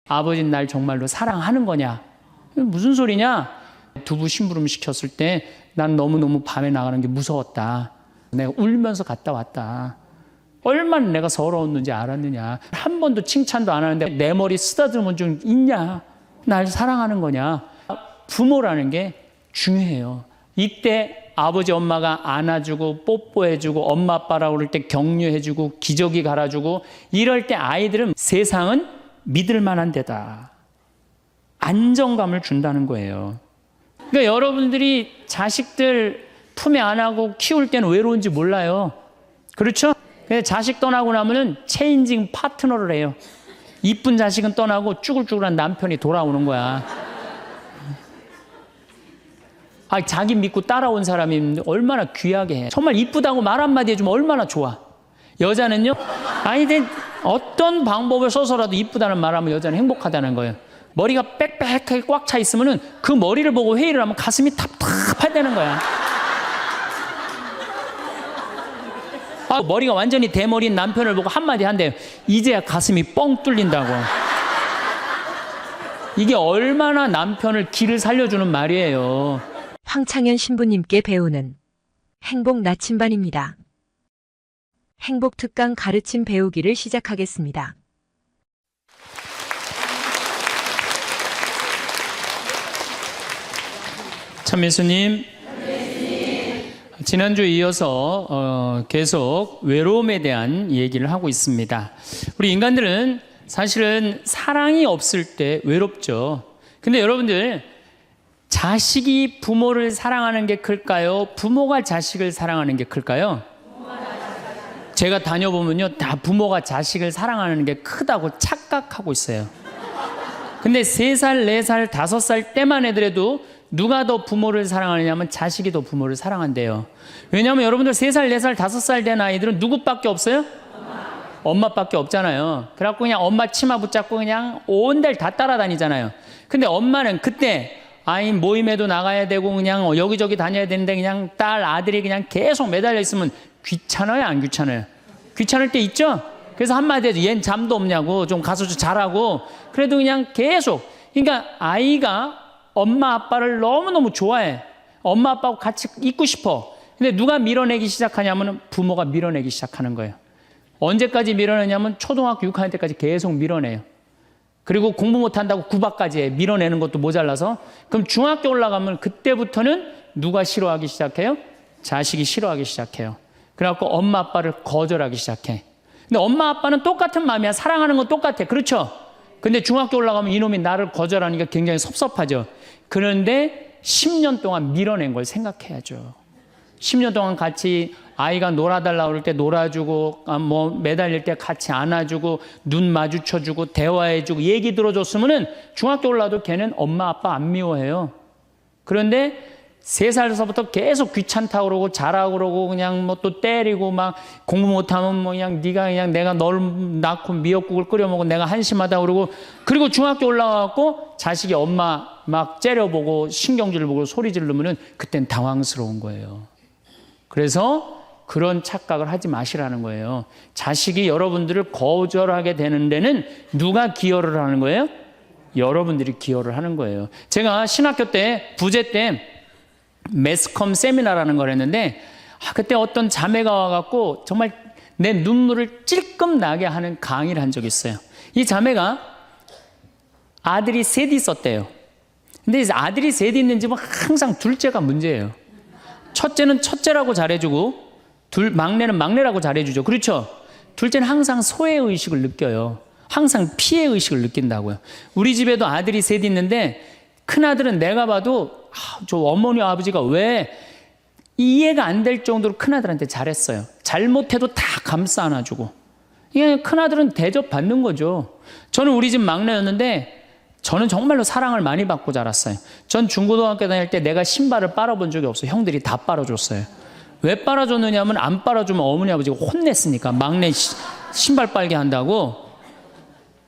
아버지는 날 정말로 사랑하는 거냐? 무슨 소리냐? 두부 심부름 시켰을 때 난 너무너무 밤에 나가는 게 무서웠다. 내가 울면서 갔다 왔다. 얼마나 내가 서러웠는지 알았느냐. 한 번도 칭찬도 안 하는데 내 머리 쓰다듬은 좀 있냐? 날 사랑하는 거냐? 부모라는 게 중요해요. 이때 아버지 엄마가 안아주고 뽀뽀해주고 엄마 아빠라고 그럴 때 격려해주고 기저귀 갈아주고 이럴 때 아이들은 세상은 믿을 만한 데다. 안정감을 준다는 거예요. 그러니까 여러분들이 자식들 품에 안하고 키울 때는 외로운지 몰라요. 그렇죠? 자식 떠나고 나면은 체인징 파트너를 해요. 이쁜 자식은 떠나고 쭈글쭈글한 남편이 돌아오는 거야. 자기 믿고 따라온 사람이 얼마나 귀하게 해. 정말 이쁘다고 말 한마디 해주면 얼마나 좋아. 여자는요, 어떤 방법을 써서라도 이쁘다는 말하면 여자는 행복하다는 거예요. 머리가 빽빽하게 꽉 차 있으면은 그 머리를 보고 회의를 하면 가슴이 탑탑하다는 거야. 머리가 완전히 대머리인 남편을 보고 한마디 한대요. 이제야 가슴이 뻥 뚫린다고. 이게 얼마나 남편을 기를 살려주는 말이에요. 황창현 신부님께 배우는 행복 나침반입니다. 행복 특강 가르침 배우기를 시작하겠습니다. 참예수님, 지난주에 이어서 계속 외로움에 대한 얘기를 하고 있습니다. 우리 인간들은 사실은 사랑이 없을 때 외롭죠. 근데 여러분들, 자식이 부모를 사랑하는 게 클까요? 부모가 자식을 사랑하는 게 클까요? 제가 다녀보면요, 다 부모가 자식을 사랑하는 게 크다고 착각하고 있어요. 근데 3살, 4살, 5살 때만 애들에도 누가 더 부모를 사랑하느냐면 자식이 더 부모를 사랑한대요. 왜냐하면 여러분들 3살, 4살, 5살 된 아이들은 누구밖에 없어요? 엄마밖에 없잖아요. 그래갖고 그냥 엄마 치마 붙잡고 그냥 온 달 다 따라다니잖아요. 근데 엄마는 그때 아이 모임에도 나가야 되고 그냥 여기저기 다녀야 되는데 그냥 딸, 아들이 그냥 계속 매달려 있으면 귀찮아요, 안 귀찮아요? 귀찮을 때 있죠? 그래서 한마디 해서 얜 잠도 없냐고, 좀 가서 좀 자라고. 그래도 그냥 계속. 그러니까 아이가 엄마 아빠를 너무너무 좋아해. 엄마 아빠하고 같이 있고 싶어. 근데 누가 밀어내기 시작하냐면 부모가 밀어내기 시작하는 거예요. 언제까지 밀어내냐면 초등학교 6학년 때까지 계속 밀어내요. 그리고 공부 못한다고 구박까지 해. 밀어내는 것도 모자라서. 그럼 중학교 올라가면 그때부터는 누가 싫어하기 시작해요? 자식이 싫어하기 시작해요. 그래갖고 엄마 아빠를 거절하기 시작해. 근데 엄마 아빠는 똑같은 마음이야. 사랑하는 건 똑같아. 그렇죠? 근데 중학교 올라가면 이놈이 나를 거절하니까 굉장히 섭섭하죠. 그런데 10년 동안 밀어낸 걸 생각해야죠. 10년 동안 같이 아이가 놀아달라고 그럴 때 놀아주고, 매달릴 때 같이 안아주고, 눈 마주쳐주고, 대화해주고, 얘기 들어줬으면은 중학교 올라도 걔는 엄마 아빠 안 미워해요. 그런데 3살서부터 계속 귀찮다고 그러고 자라고 그러고 그냥 또 때리고 막 공부 못하면 그냥 네가 그냥 내가 널 낳고 미역국을 끓여 먹고 내가 한심하다 그러고, 그리고 중학교 올라가고 자식이 엄마 막 째려보고 신경질 보고 소리 지르면은 그땐 당황스러운 거예요. 그래서 그런 착각을 하지 마시라는 거예요. 자식이 여러분들을 거절하게 되는 데는 누가 기여를 하는 거예요? 여러분들이 기여를 하는 거예요. 제가 신학교 때 부제 때 매스컴 세미나라는 걸 했는데 그때 어떤 자매가 와갖고 정말 내 눈물을 찔끔 나게 하는 강의를 한 적이 있어요. 이 자매가 아들이 셋 있었대요. 근데 아들이 셋 있는 집은 항상 둘째가 문제예요. 첫째는 첫째라고 잘해주고 막내는 막내라고 잘해주죠. 그렇죠? 둘째는 항상 소외의식을 느껴요. 항상 피해의식을 느낀다고요. 우리 집에도 아들이 셋 있는데 큰아들은 내가 봐도 저 어머니 아버지가 왜 이해가 안 될 정도로 큰아들한테 잘했어요. 잘못해도 다 감싸 안아주고. 이게 큰아들은 대접받는 거죠. 저는 우리 집 막내였는데 저는 정말로 사랑을 많이 받고 자랐어요. 전 중고등학교 다닐 때 내가 신발을 빨아본 적이 없어요. 형들이 다 빨아줬어요. 왜 빨아줬느냐면 안 빨아주면 어머니 아버지가 혼냈으니까 막내 신발 빨게 한다고.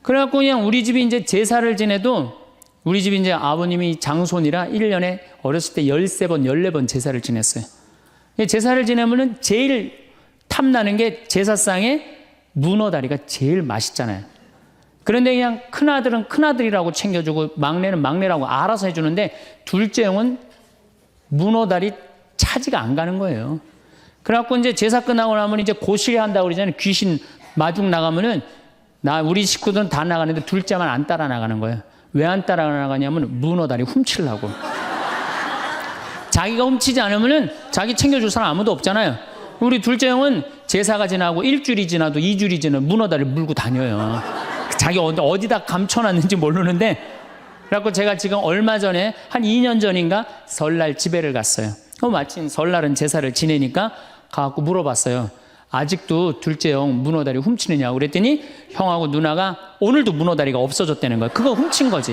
그래갖고 그냥 우리 집이 이제 제사를 지내도 우리 집이 이제 아버님이 장손이라 1년에 어렸을 때 13번, 14번 제사를 지냈어요. 제사를 지내면은 제일 탐나는 게 제사상에 문어다리가 제일 맛있잖아요. 그런데 그냥 큰아들은 큰아들이라고 챙겨주고 막내는 막내라고 알아서 해주는데 둘째 형은 문어다리 차지가 안 가는 거예요. 그래갖고 이제 제사 끝나고 나면 이제 고시리 한다고 그러잖아요. 귀신 마중 나가면은 우리 식구들은 다 나가는데 둘째만 안 따라 나가는 거예요. 왜 안 따라 나가냐면 문어다리 훔치려고. 자기가 훔치지 않으면은 자기 챙겨줄 사람 아무도 없잖아요. 우리 둘째 형은 제사가 지나고 일주일이 지나도 2주일이 지나도 문어다리 물고 다녀요. 자기 어디다 감춰놨는지 모르는데. 그래갖고 제가 지금 얼마 전에 한 2년 전인가 설날 집회를 갔어요. 마침 설날은 제사를 지내니까 가갖고 물어봤어요. 아직도 둘째 형 문어다리 훔치느냐고 그랬더니 형하고 누나가 오늘도 문어다리가 없어졌다는 거예요. 그거 훔친 거지.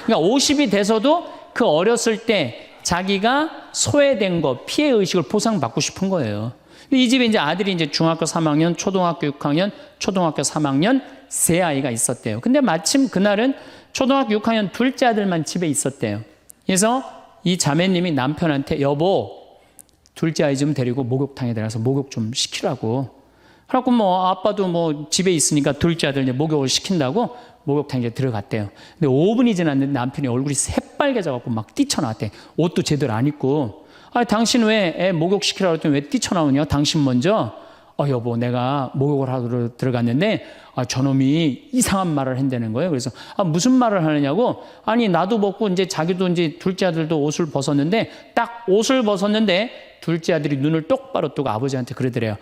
그러니까 50이 돼서도 그 어렸을 때 자기가 소외된 거, 피해의식을 보상받고 싶은 거예요. 이 집에 이제 아들이 이제 중학교 3학년, 초등학교 6학년, 초등학교 3학년 세 아이가 있었대요. 근데 마침 그날은 초등학교 6학년 둘째 아들만 집에 있었대요. 그래서 이 자매님이 남편한테 여보, 둘째 아이 좀 데리고 목욕탕에 들어가서 목욕 좀 시키라고. 그래갖고 뭐 아빠도 뭐 집에 있으니까 둘째 아들 이제 목욕을 시킨다고 목욕탕에 이제 들어갔대요. 근데 5분이 지났는데 남편이 얼굴이 새빨개져갖고 막 뛰쳐나왔대. 옷도 제대로 안 입고. 당신 왜 애 목욕 시키라고 했더니 왜 뛰쳐나오냐? 당신 먼저. 여보, 내가 목욕을 하러 들어갔는데 저놈이 이상한 말을 한다는 거예요. 그래서 무슨 말을 하느냐고. 아니 나도 벗고 이제 자기도 이제 둘째 아들도 옷을 벗었는데 딱 옷을 벗었는데 둘째 아들이 눈을 똑바로 뜨고 아버지한테 그러더래요.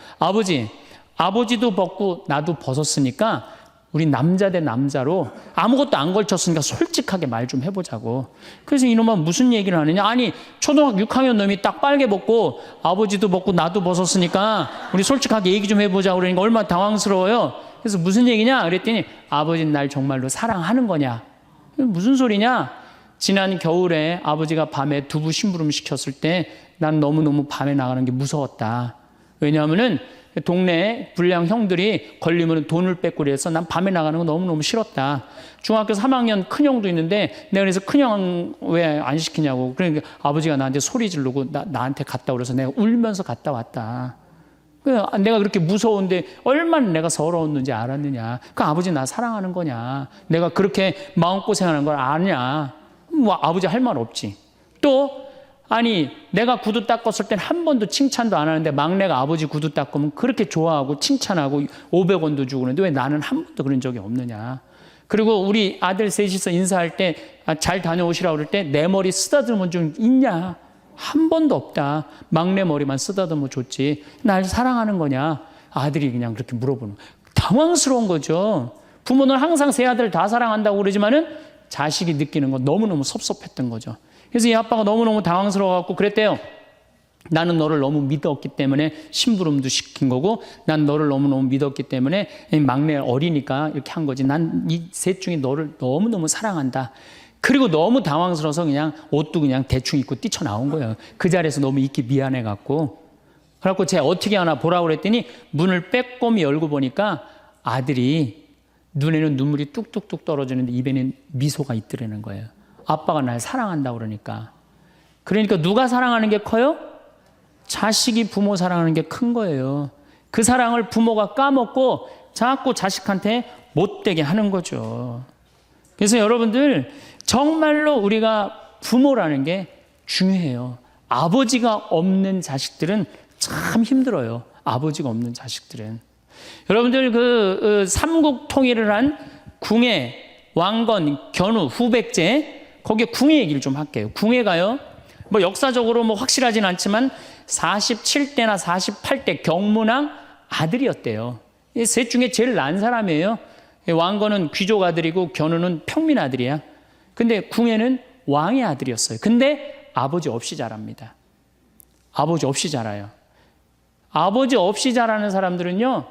아버지도 벗고 나도 벗었으니까 우리 남자 대 남자로 아무것도 안 걸쳤으니까 솔직하게 말 좀 해보자고. 그래서 이놈은 무슨 얘기를 하느냐. 아니 초등학교 6학년 놈이 딱 빨개 벗고 아버지도 벗고 나도 벗었으니까 우리 솔직하게 얘기 좀 해보자고 그러니까 얼마나 당황스러워요. 그래서 무슨 얘기냐 그랬더니 아버지는 날 정말로 사랑하는 거냐. 무슨 소리냐. 지난 겨울에 아버지가 밤에 두부 심부름 시켰을 때 난 너무너무 밤에 나가는 게 무서웠다. 왜냐하면은 동네 불량 형들이 걸리면 돈을 뺏고 그래서 난 밤에 나가는 거 너무너무 싫었다. 중학교 3학년 큰형도 있는데 내가 그래서 큰형 왜 안 시키냐고. 그러니까 아버지가 나한테 소리 지르고 나한테 갔다 그래서 내가 울면서 갔다 왔다. 내가 그렇게 무서운데 얼마나 내가 서러웠는지 알았느냐. 그 아버지 나 사랑하는 거냐. 내가 그렇게 마음고생하는 걸 아냐. 뭐 아버지 할 말 없지. 또 아니 내가 구두 닦았을 땐 한 번도 칭찬도 안 하는데 막내가 아버지 구두 닦으면 그렇게 좋아하고 칭찬하고 500원도 주고 그러는데 왜 나는 한 번도 그런 적이 없느냐. 그리고 우리 아들 셋이서 인사할 때 잘 다녀오시라고 그럴 때 내 머리 쓰다듬은 좀 있냐. 한 번도 없다. 막내 머리만 쓰다듬어 줬지. 날 사랑하는 거냐. 아들이 그냥 그렇게 물어보는 거예요. 당황스러운 거죠. 부모는 항상 세 아들 다 사랑한다고 그러지만은 자식이 느끼는 건 너무너무 섭섭했던 거죠. 그래서 이 아빠가 너무너무 당황스러워갖고 그랬대요. 나는 너를 너무 믿었기 때문에 심부름도 시킨 거고 난 너를 너무너무 믿었기 때문에 막내 어리니까 이렇게 한 거지. 난 이 셋 중에 너를 너무너무 사랑한다. 그리고 너무 당황스러워서 그냥 옷도 그냥 대충 입고 뛰쳐나온 거예요. 그 자리에서 너무 있기 미안해갖고. 그래갖고 제가 어떻게 하나 보라고 그랬더니 문을 빼꼼히 열고 보니까 아들이 눈에는 눈물이 뚝뚝뚝 떨어지는데 입에는 미소가 있더라는 거예요. 아빠가 날 사랑한다고 그러니까. 그러니까 누가 사랑하는 게 커요? 자식이 부모 사랑하는 게 큰 거예요. 그 사랑을 부모가 까먹고 자꾸 자식한테 못되게 하는 거죠. 그래서 여러분들 정말로 우리가 부모라는 게 중요해요. 아버지가 없는 자식들은 참 힘들어요. 아버지가 없는 자식들은. 여러분들 그 삼국 통일을 한 궁예, 왕건, 견우, 후백제 거기에 궁예 얘기를 좀 할게요. 궁예가요. 뭐 역사적으로 뭐 확실하진 않지만 47대나 48대 경문왕 아들이었대요. 이 셋 중에 제일 난 사람이에요. 왕건은 귀족 아들이고 견우는 평민 아들이야. 근데 궁예는 왕의 아들이었어요. 근데 아버지 없이 자랍니다. 아버지 없이 자라요. 아버지 없이 자라는 사람들은요.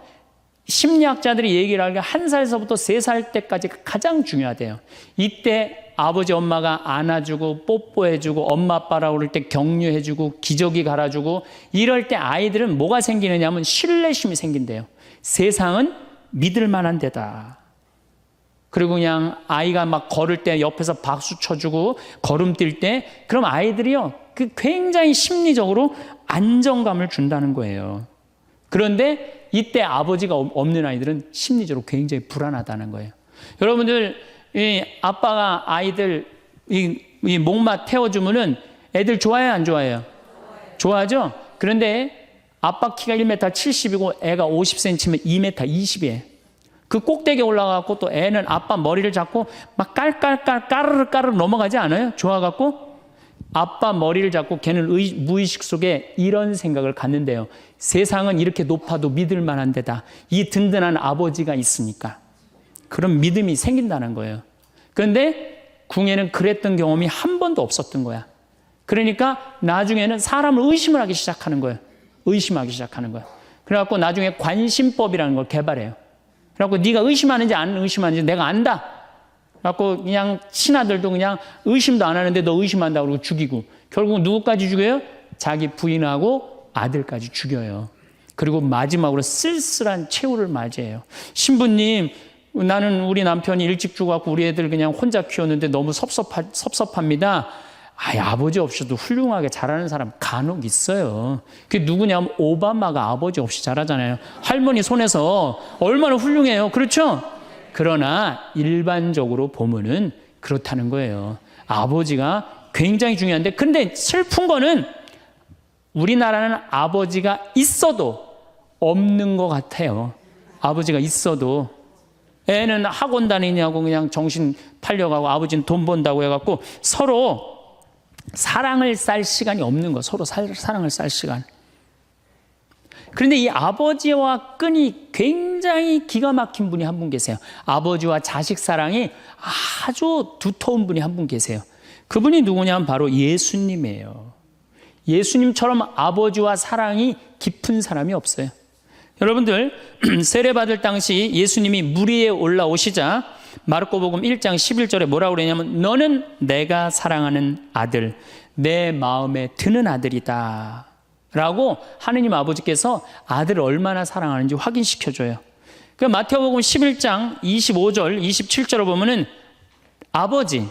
심리학자들이 얘기를 하기에 1살서부터 3살 때까지 가장 중요하대요. 이때 아버지 엄마가 안아주고 뽀뽀해주고 엄마 아빠라고 그럴 때 격려해주고 기저귀 갈아주고 이럴 때 아이들은 뭐가 생기느냐 하면 신뢰심이 생긴대요. 세상은 믿을 만한 데다. 그리고 그냥 아이가 막 걸을 때 옆에서 박수 쳐주고 걸음 뛸 때 그럼 아이들이요 그 굉장히 심리적으로 안정감을 준다는 거예요. 그런데 이때 아버지가 없는 아이들은 심리적으로 굉장히 불안하다는 거예요. 여러분들, 이 아빠가 아이들 이 목마 태워주면은 애들 좋아해요, 안 좋아해요? 좋아하죠? 그런데 아빠 키가 1m 70이고 애가 50cm면 2m 20이에요. 그 꼭대기에 올라가고 또 애는 아빠 머리를 잡고 막 까르르 넘어가지 않아요? 좋아갖고 아빠 머리를 잡고 걔는 무의식 속에 이런 생각을 갖는데요. 세상은 이렇게 높아도 믿을 만한 데다. 이 든든한 아버지가 있으니까. 그런 믿음이 생긴다는 거예요. 그런데 궁예는 그랬던 경험이 한 번도 없었던 거야. 그러니까 나중에는 사람을 의심을 하기 시작하는 거예요. 의심하기 시작하는 거예요. 그래갖고 나중에 관심법이라는 걸 개발해요. 그래갖고 네가 의심하는지 안 의심하는지 내가 안다. 그래갖고 그냥 친아들도 그냥 의심도 안 하는데 너 의심한다고 그러고 죽이고, 결국 누구까지 죽여요? 자기 부인하고 아들까지 죽여요. 그리고 마지막으로 쓸쓸한 최후를 맞이해요. 신부님, 나는 우리 남편이 일찍 죽어갖고 우리 애들 그냥 혼자 키웠는데 너무 섭섭합니다. 아버지 없이도 훌륭하게 자라는 사람 간혹 있어요. 그게 누구냐면 오바마가 아버지 없이 자라잖아요. 할머니 손에서 얼마나 훌륭해요. 그렇죠? 그러나 일반적으로 보면은 그렇다는 거예요. 아버지가 굉장히 중요한데, 근데 슬픈 거는 우리나라는 아버지가 있어도 없는 것 같아요. 아버지가 있어도. 애는 학원 다니냐고 그냥 정신 팔려가고 아버지는 돈 번다고 해갖고 서로 사랑을 쌀 시간이 없는 거. 서로 사랑을 쌀 시간. 그런데 이 아버지와 끈이 굉장히 기가 막힌 분이 한 분 계세요. 아버지와 자식 사랑이 아주 두터운 분이 한 분 계세요. 그분이 누구냐면 바로 예수님이에요. 예수님처럼 아버지와 사랑이 깊은 사람이 없어요. 여러분들, 세례받을 당시 예수님이 물 위에 올라오시자 마르코복음 1장 11절에 뭐라고 그러냐면 너는 내가 사랑하는 아들, 내 마음에 드는 아들이다 라고 하느님 아버지께서 아들을 얼마나 사랑하는지 확인시켜줘요. 그 마태복음 11장 25절 27절을 보면은 아버지,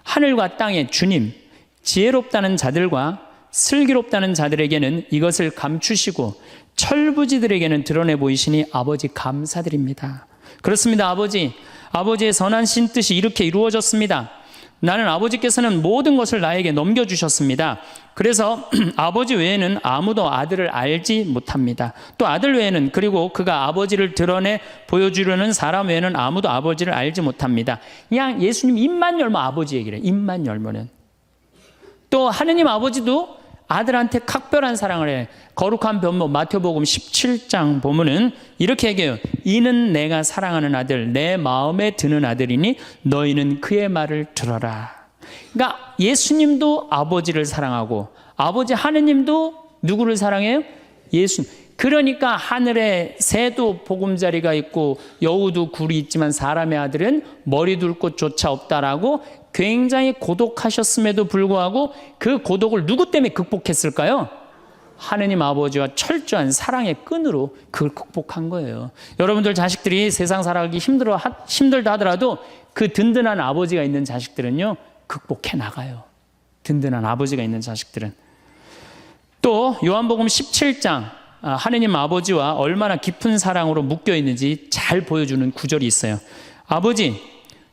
하늘과 땅의 주님, 지혜롭다는 자들과 슬기롭다는 자들에게는 이것을 감추시고 철부지들에게는 드러내 보이시니 아버지 감사드립니다. 그렇습니다. 아버지의 선하신 뜻이 이렇게 이루어졌습니다. 나는 아버지께서는 모든 것을 나에게 넘겨주셨습니다. 그래서 아버지 외에는 아무도 아들을 알지 못합니다. 또 아들 외에는, 그리고 그가 아버지를 드러내 보여주려는 사람 외에는 아무도 아버지를 알지 못합니다. 그냥 예수님 입만 열면 아버지 얘기를 해요. 입만 열면은. 또 하느님 아버지도 아들한테 각별한 사랑을 해. 거룩한 변모 마태복음 17장 보면은 이렇게 얘기해요. 이는 내가 사랑하는 아들, 내 마음에 드는 아들이니 너희는 그의 말을 들어라. 그러니까 예수님도 아버지를 사랑하고 아버지 하느님도 누구를 사랑해요? 예수님. 그러니까 하늘에 새도 보금자리가 있고 여우도 굴이 있지만 사람의 아들은 머리 둘 곳조차 없다라고 굉장히 고독하셨음에도 불구하고 그 고독을 누구 때문에 극복했을까요? 하느님 아버지와 철저한 사랑의 끈으로 그걸 극복한 거예요. 여러분들 자식들이 세상 살아가기 힘들다 하더라도 그 든든한 아버지가 있는 자식들은요, 극복해 나가요. 든든한 아버지가 있는 자식들은. 또 요한복음 17장 하느님 아버지와 얼마나 깊은 사랑으로 묶여 있는지 잘 보여주는 구절이 있어요. 아버지,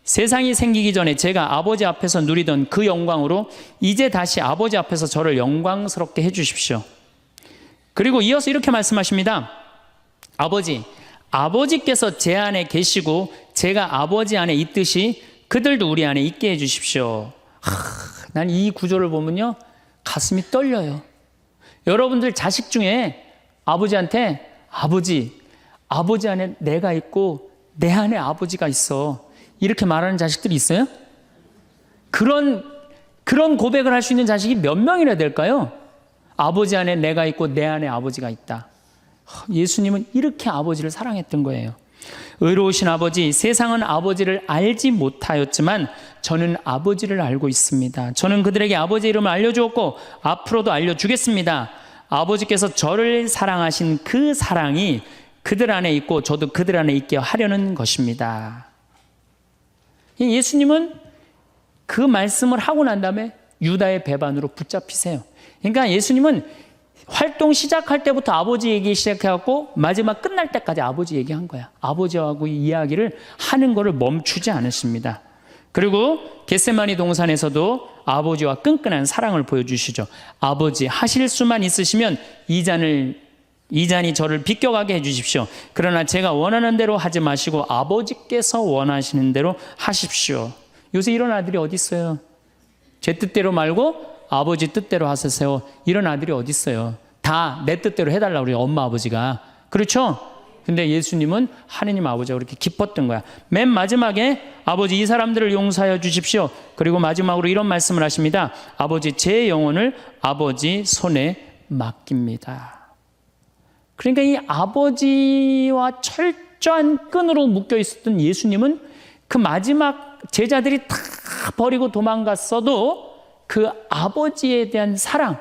세상이 생기기 전에 제가 아버지 앞에서 누리던 그 영광으로 이제 다시 아버지 앞에서 저를 영광스럽게 해주십시오. 그리고 이어서 이렇게 말씀하십니다. 아버지께서 제 안에 계시고 제가 아버지 안에 있듯이 그들도 우리 안에 있게 해주십시오. 난 이 구절을 보면요, 가슴이 떨려요. 여러분들 자식 중에 아버지한테 아버지 안에 내가 있고 내 안에 아버지가 있어, 이렇게 말하는 자식들이 있어요? 그런 고백을 할 수 있는 자식이 몇 명이나 될까요? 아버지 안에 내가 있고 내 안에 아버지가 있다. 예수님은 이렇게 아버지를 사랑했던 거예요. 의로우신 아버지, 세상은 아버지를 알지 못하였지만 저는 아버지를 알고 있습니다. 저는 그들에게 아버지 이름을 알려주었고 앞으로도 알려주겠습니다. 아버지께서 저를 사랑하신 그 사랑이 그들 안에 있고 저도 그들 안에 있게 하려는 것입니다. 예수님은 그 말씀을 하고 난 다음에 유다의 배반으로 붙잡히세요. 그러니까 예수님은 활동 시작할 때부터 아버지 얘기 시작해갖고 마지막 끝날 때까지 아버지 얘기한 거야. 아버지하고 이 이야기를 하는 거를 멈추지 않으십니다. 그리고 겟세마니 동산에서도 아버지와 끈끈한 사랑을 보여주시죠. 아버지, 하실 수만 있으시면 이 잔이 저를 비껴가게 해주십시오. 그러나 제가 원하는 대로 하지 마시고 아버지께서 원하시는 대로 하십시오. 요새 이런 아들이 어디 있어요? 제 뜻대로 말고 아버지 뜻대로 하세요. 이런 아들이 어디 있어요? 다 내 뜻대로 해달라고 그래요. 엄마 아버지가. 그렇죠? 근데 예수님은 하느님 아버지가 그렇게 기뻤던 거야. 맨 마지막에 아버지 이 사람들을 용서하여 주십시오. 그리고 마지막으로 이런 말씀을 하십니다. 아버지 제 영혼을 아버지 손에 맡깁니다. 그러니까 이 아버지와 철저한 끈으로 묶여 있었던 예수님은 그 마지막 제자들이 다 버리고 도망갔어도 그 아버지에 대한 사랑,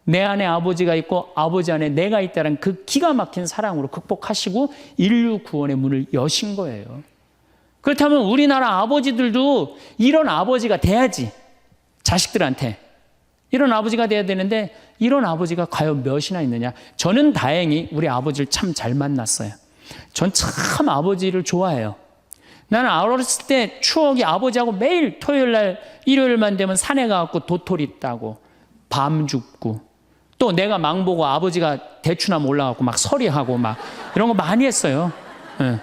내 안에 아버지가 있고 아버지 안에 내가 있다는 그 기가 막힌 사랑으로 극복하시고 인류 구원의 문을 여신 거예요. 그렇다면 우리나라 아버지들도 이런 아버지가 돼야지. 자식들한테. 이런 아버지가 돼야 되는데 이런 아버지가 과연 몇이나 있느냐. 저는 다행히 우리 아버지를 참 잘 만났어요. 전 참 아버지를 좋아해요. 나는 어렸을 때 추억이 아버지하고 매일 토요일 날 일요일만 되면 산에 가갖고 도토리 따고 밤 줍고 또 내가 망보고 아버지가 대추나무 올라가고 막 서리하고 막 이런 거 많이 했어요. 예.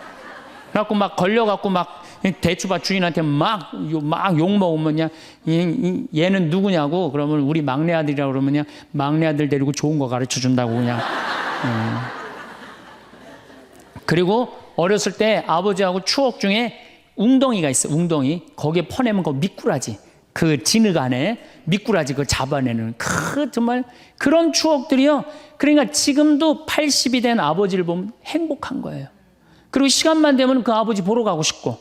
그래갖고 막 걸려갖고 막 대추밭 주인한테 막 욕먹으면 그냥 얘는 누구냐고 그러면 우리 막내 아들이라고 그러면 그냥 막내 아들 데리고 좋은 거 가르쳐 준다고 그냥. 그리고 어렸을 때 아버지하고 추억 중에 웅덩이가 있어요. 웅덩이. 거기에 퍼내면 그 미꾸라지. 그 진흙 안에 미꾸라지 그걸 잡아내는 정말 그런 추억들이요. 그러니까 지금도 80이 된 아버지를 보면 행복한 거예요. 그리고 시간만 되면 그 아버지 보러 가고 싶고.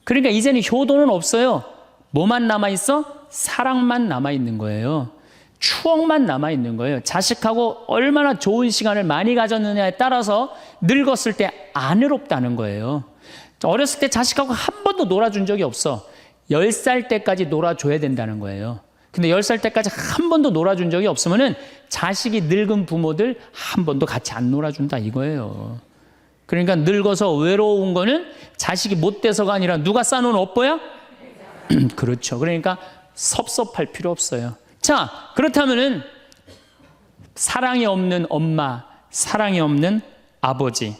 그러니까 이제는 효도는 없어요. 뭐만 남아있어? 사랑만 남아있는 거예요. 추억만 남아있는 거예요. 자식하고 얼마나 좋은 시간을 많이 가졌느냐에 따라서 늙었을 때 안 외롭다는 거예요. 어렸을 때 자식하고 한 번도 놀아준 적이 없어. 10살 때까지 놀아줘야 된다는 거예요. 근데 10살 때까지 한 번도 놀아준 적이 없으면은 자식이 늙은 부모들 한 번도 같이 안 놀아준다 이거예요. 그러니까 늙어서 외로운 거는 자식이 못 돼서가 아니라 누가 싸놓은 업보야? 그렇죠. 그러니까 섭섭할 필요 없어요. 자, 그렇다면은 사랑이 없는 엄마, 사랑이 없는 아버지,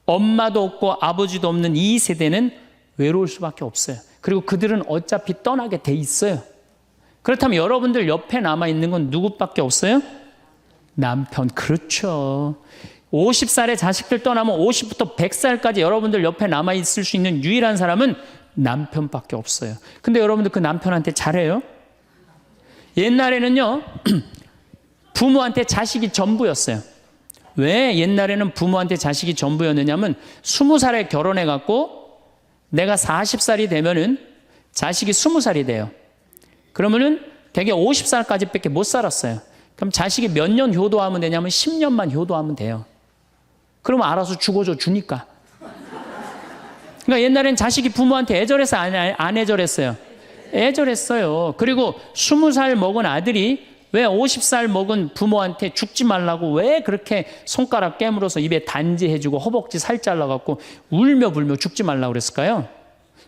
엄마도 없고 아버지도 없는 이 세대는 외로울 수밖에 없어요. 그리고 그들은 어차피 떠나게 돼 있어요. 그렇다면 여러분들 옆에 남아있는 건 누구밖에 없어요? 남편. 그렇죠. 50살에 자식들 떠나면 50부터 100살까지 여러분들 옆에 남아있을 수 있는 유일한 사람은 남편밖에 없어요. 근데 여러분들 그 남편한테 잘해요? 옛날에는요, 부모한테 자식이 전부였어요. 왜 옛날에는 부모한테 자식이 전부였느냐면 20살에 결혼해갖고 내가 40살이 되면은 자식이 20살이 돼요. 그러면은 대개 50살까지 밖에 못 살았어요. 그럼 자식이 몇 년 효도하면 되냐면 10년만 효도하면 돼요. 그러면 알아서 죽어줘 주니까. 그러니까 옛날엔 자식이 부모한테 애절해서 안 애절했어요? 애절했어요. 그리고 20살 먹은 아들이 왜 50살 먹은 부모한테 죽지 말라고 왜 그렇게 손가락 깨물어서 입에 단지해주고 허벅지 살 잘라갖고 울며 불며 죽지 말라고 그랬을까요?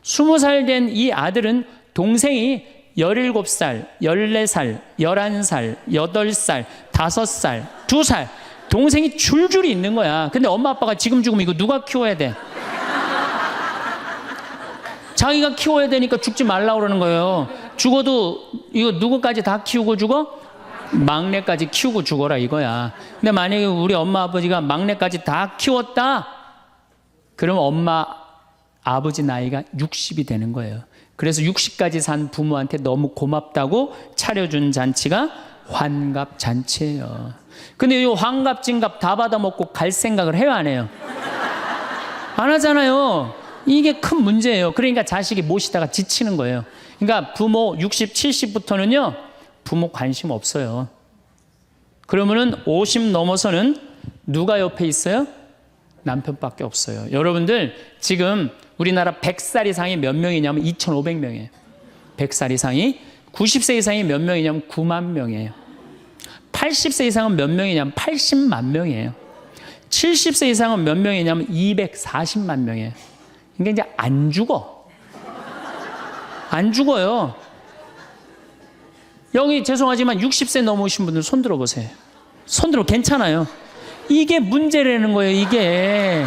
20살 된 이 아들은 동생이 17살, 14살, 11살, 8살, 5살, 2살 동생이 줄줄이 있는 거야. 근데 엄마 아빠가 지금 죽으면 이거 누가 키워야 돼? 자기가 키워야 되니까 죽지 말라고 그러는 거예요. 죽어도 이거 누구까지 다 키우고 죽어? 막내까지 키우고 죽어라 이거야. 근데 만약에 우리 엄마 아버지가 막내까지 다 키웠다? 그러면 엄마 아버지 나이가 60이 되는 거예요. 그래서 60까지 산 부모한테 너무 고맙다고 차려준 잔치가 환갑잔치예요. 근데 이 환갑진갑 다 받아먹고 갈 생각을 해요, 안 해요? 안 하잖아요. 이게 큰 문제예요. 그러니까 자식이 모시다가 지치는 거예요. 그러니까 부모 60, 70부터는요 부모 관심 없어요. 그러면은 50 넘어서는 누가 옆에 있어요? 남편밖에 없어요. 여러분들 지금 우리나라 100살 이상이 몇 명이냐면 2,500명이에요. 100살 이상이. 90세 이상이 몇 명이냐면 9만 명이에요. 80세 이상은 몇 명이냐면 80만 명이에요. 70세 이상은 몇 명이냐면 240만 명이에요. 그러니까 이제 안 죽어. 안 죽어요. 여기 죄송하지만 60세 넘으신 분들 손 들어보세요. 손 들어 괜찮아요. 이게 문제라는 거예요, 이게.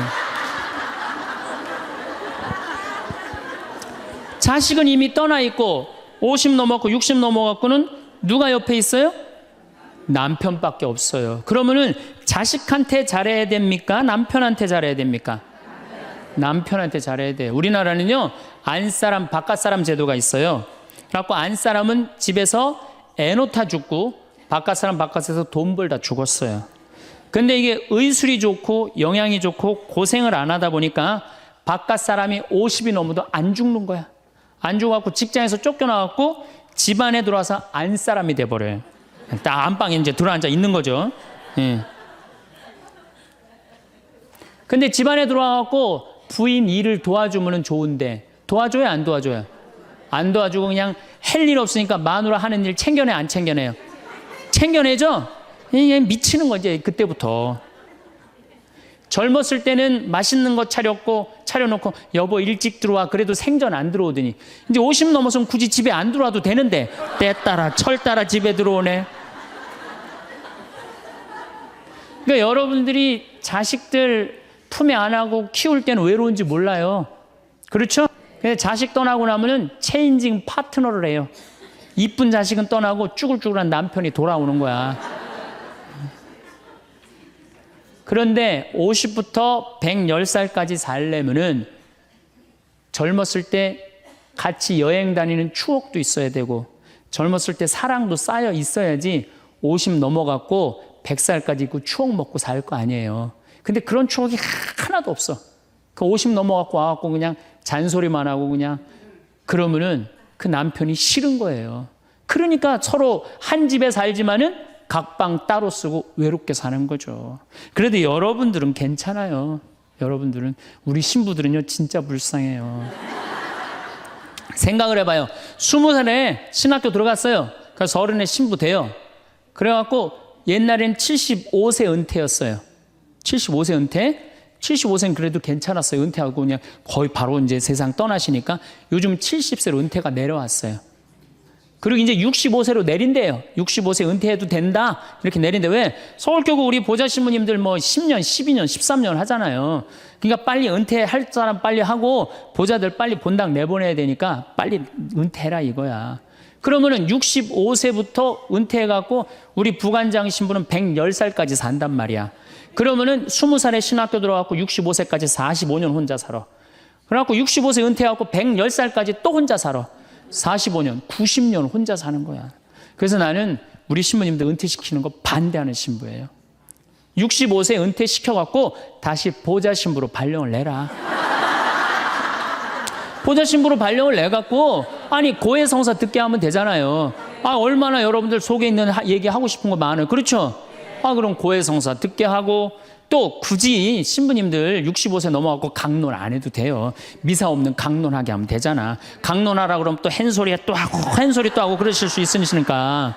자식은 이미 떠나 있고 50 넘었고 60 넘어갔고는 누가 옆에 있어요? 남편밖에 없어요. 그러면은 자식한테 잘해야 됩니까? 남편한테 잘해야 됩니까? 남편한테 잘해야 돼요. 우리나라는요, 안사람, 바깥사람 제도가 있어요. 그래갖고 안사람은 집에서 애 놓다 죽고 바깥사람 바깥에서 돈 벌다 죽었어요. 근데 이게 의술이 좋고 영양이 좋고 고생을 안 하다 보니까 바깥사람이 50이 넘어도 안 죽는 거야. 안 죽어갖고 직장에서 쫓겨나갖고 집안에 들어와서 안사람이 돼버려요. 딱 안방에 이제 들어앉아 있는 거죠. 예. 근데 집안에 들어와갖고 부인 일을 도와주면 좋은데 도와줘요, 안 도와줘요? 안 도와주고 그냥 할 일 없으니까 마누라 하는 일 챙겨내, 안 챙겨내요? 챙겨내죠? 이게 미치는 거지, 그때부터. 젊었을 때는 맛있는 거 차려놓고 여보 일찍 들어와. 그래도 생전 안 들어오더니 이제 50 넘어서는 굳이 집에 안 들어와도 되는데 때 따라 철 따라 집에 들어오네. 그러니까 여러분들이 자식들 품에 안하고 키울 때는 외로운지 몰라요. 그렇죠? 근데 자식 떠나고 나면은 체인징 파트너를 해요. 이쁜 자식은 떠나고 쭈글쭈글한 남편이 돌아오는 거야. 그런데 50부터 110살까지 살려면은 젊었을 때 같이 여행 다니는 추억도 있어야 되고 젊었을 때 사랑도 쌓여 있어야지 50 넘어갔고 100살까지 있고 추억 먹고 살 거 아니에요. 근데 그런 추억이 하나도 없어. 그 50 넘어갖고 와갖고 그냥 잔소리만 하고 그냥 그러면은 그 남편이 싫은 거예요. 그러니까 서로 한 집에 살지만은 각방 따로 쓰고 외롭게 사는 거죠. 그래도 여러분들은 괜찮아요. 여러분들은, 우리 신부들은요 진짜 불쌍해요. 생각을 해봐요. 20살에 신학교 들어갔어요. 그래서 30에 신부 돼요. 그래갖고 옛날엔 75세 은퇴였어요. 75세 은퇴. 75세는 그래도 괜찮았어요. 은퇴하고 그냥 거의 바로 이제 세상 떠나시니까 요즘 70세로 은퇴가 내려왔어요. 그리고 이제 65세로 내린대요. 65세 은퇴해도 된다. 이렇게 내린대. 왜? 서울교구 우리 보좌 신부님들 뭐 10년, 12년, 13년 하잖아요. 그러니까 빨리 은퇴할 사람 빨리 하고 보좌들 빨리 본당 내보내야 되니까 빨리 은퇴해라 이거야. 그러면은 65세부터 은퇴해갖고 우리 부관장 신부는 110살까지 산단 말이야. 그러면은 20살에 신학교 들어갖고 65세까지 45년 혼자 살아. 그래갖고 65세 은퇴해갖고 110살까지 또 혼자 살아. 45년, 90년 혼자 사는 거야. 그래서 나는 우리 신부님들 은퇴시키는 거 반대하는 신부예요. 65세 은퇴시켜갖고 다시 보좌 신부로 발령을 내라. 보좌 신부로 발령을 내갖고 아니 고해성사 듣게 하면 되잖아요. 아 얼마나 여러분들 속에 있는 얘기하고 싶은 거 많아요. 그렇죠? 아 그럼 고해성사 듣게 하고 또 굳이 신부님들 65세 넘어가고 강론 안 해도 돼요. 미사 없는 강론하게 하면 되잖아. 강론하라 그러면 또 한 소리 또 하고 그러실 수 있으니까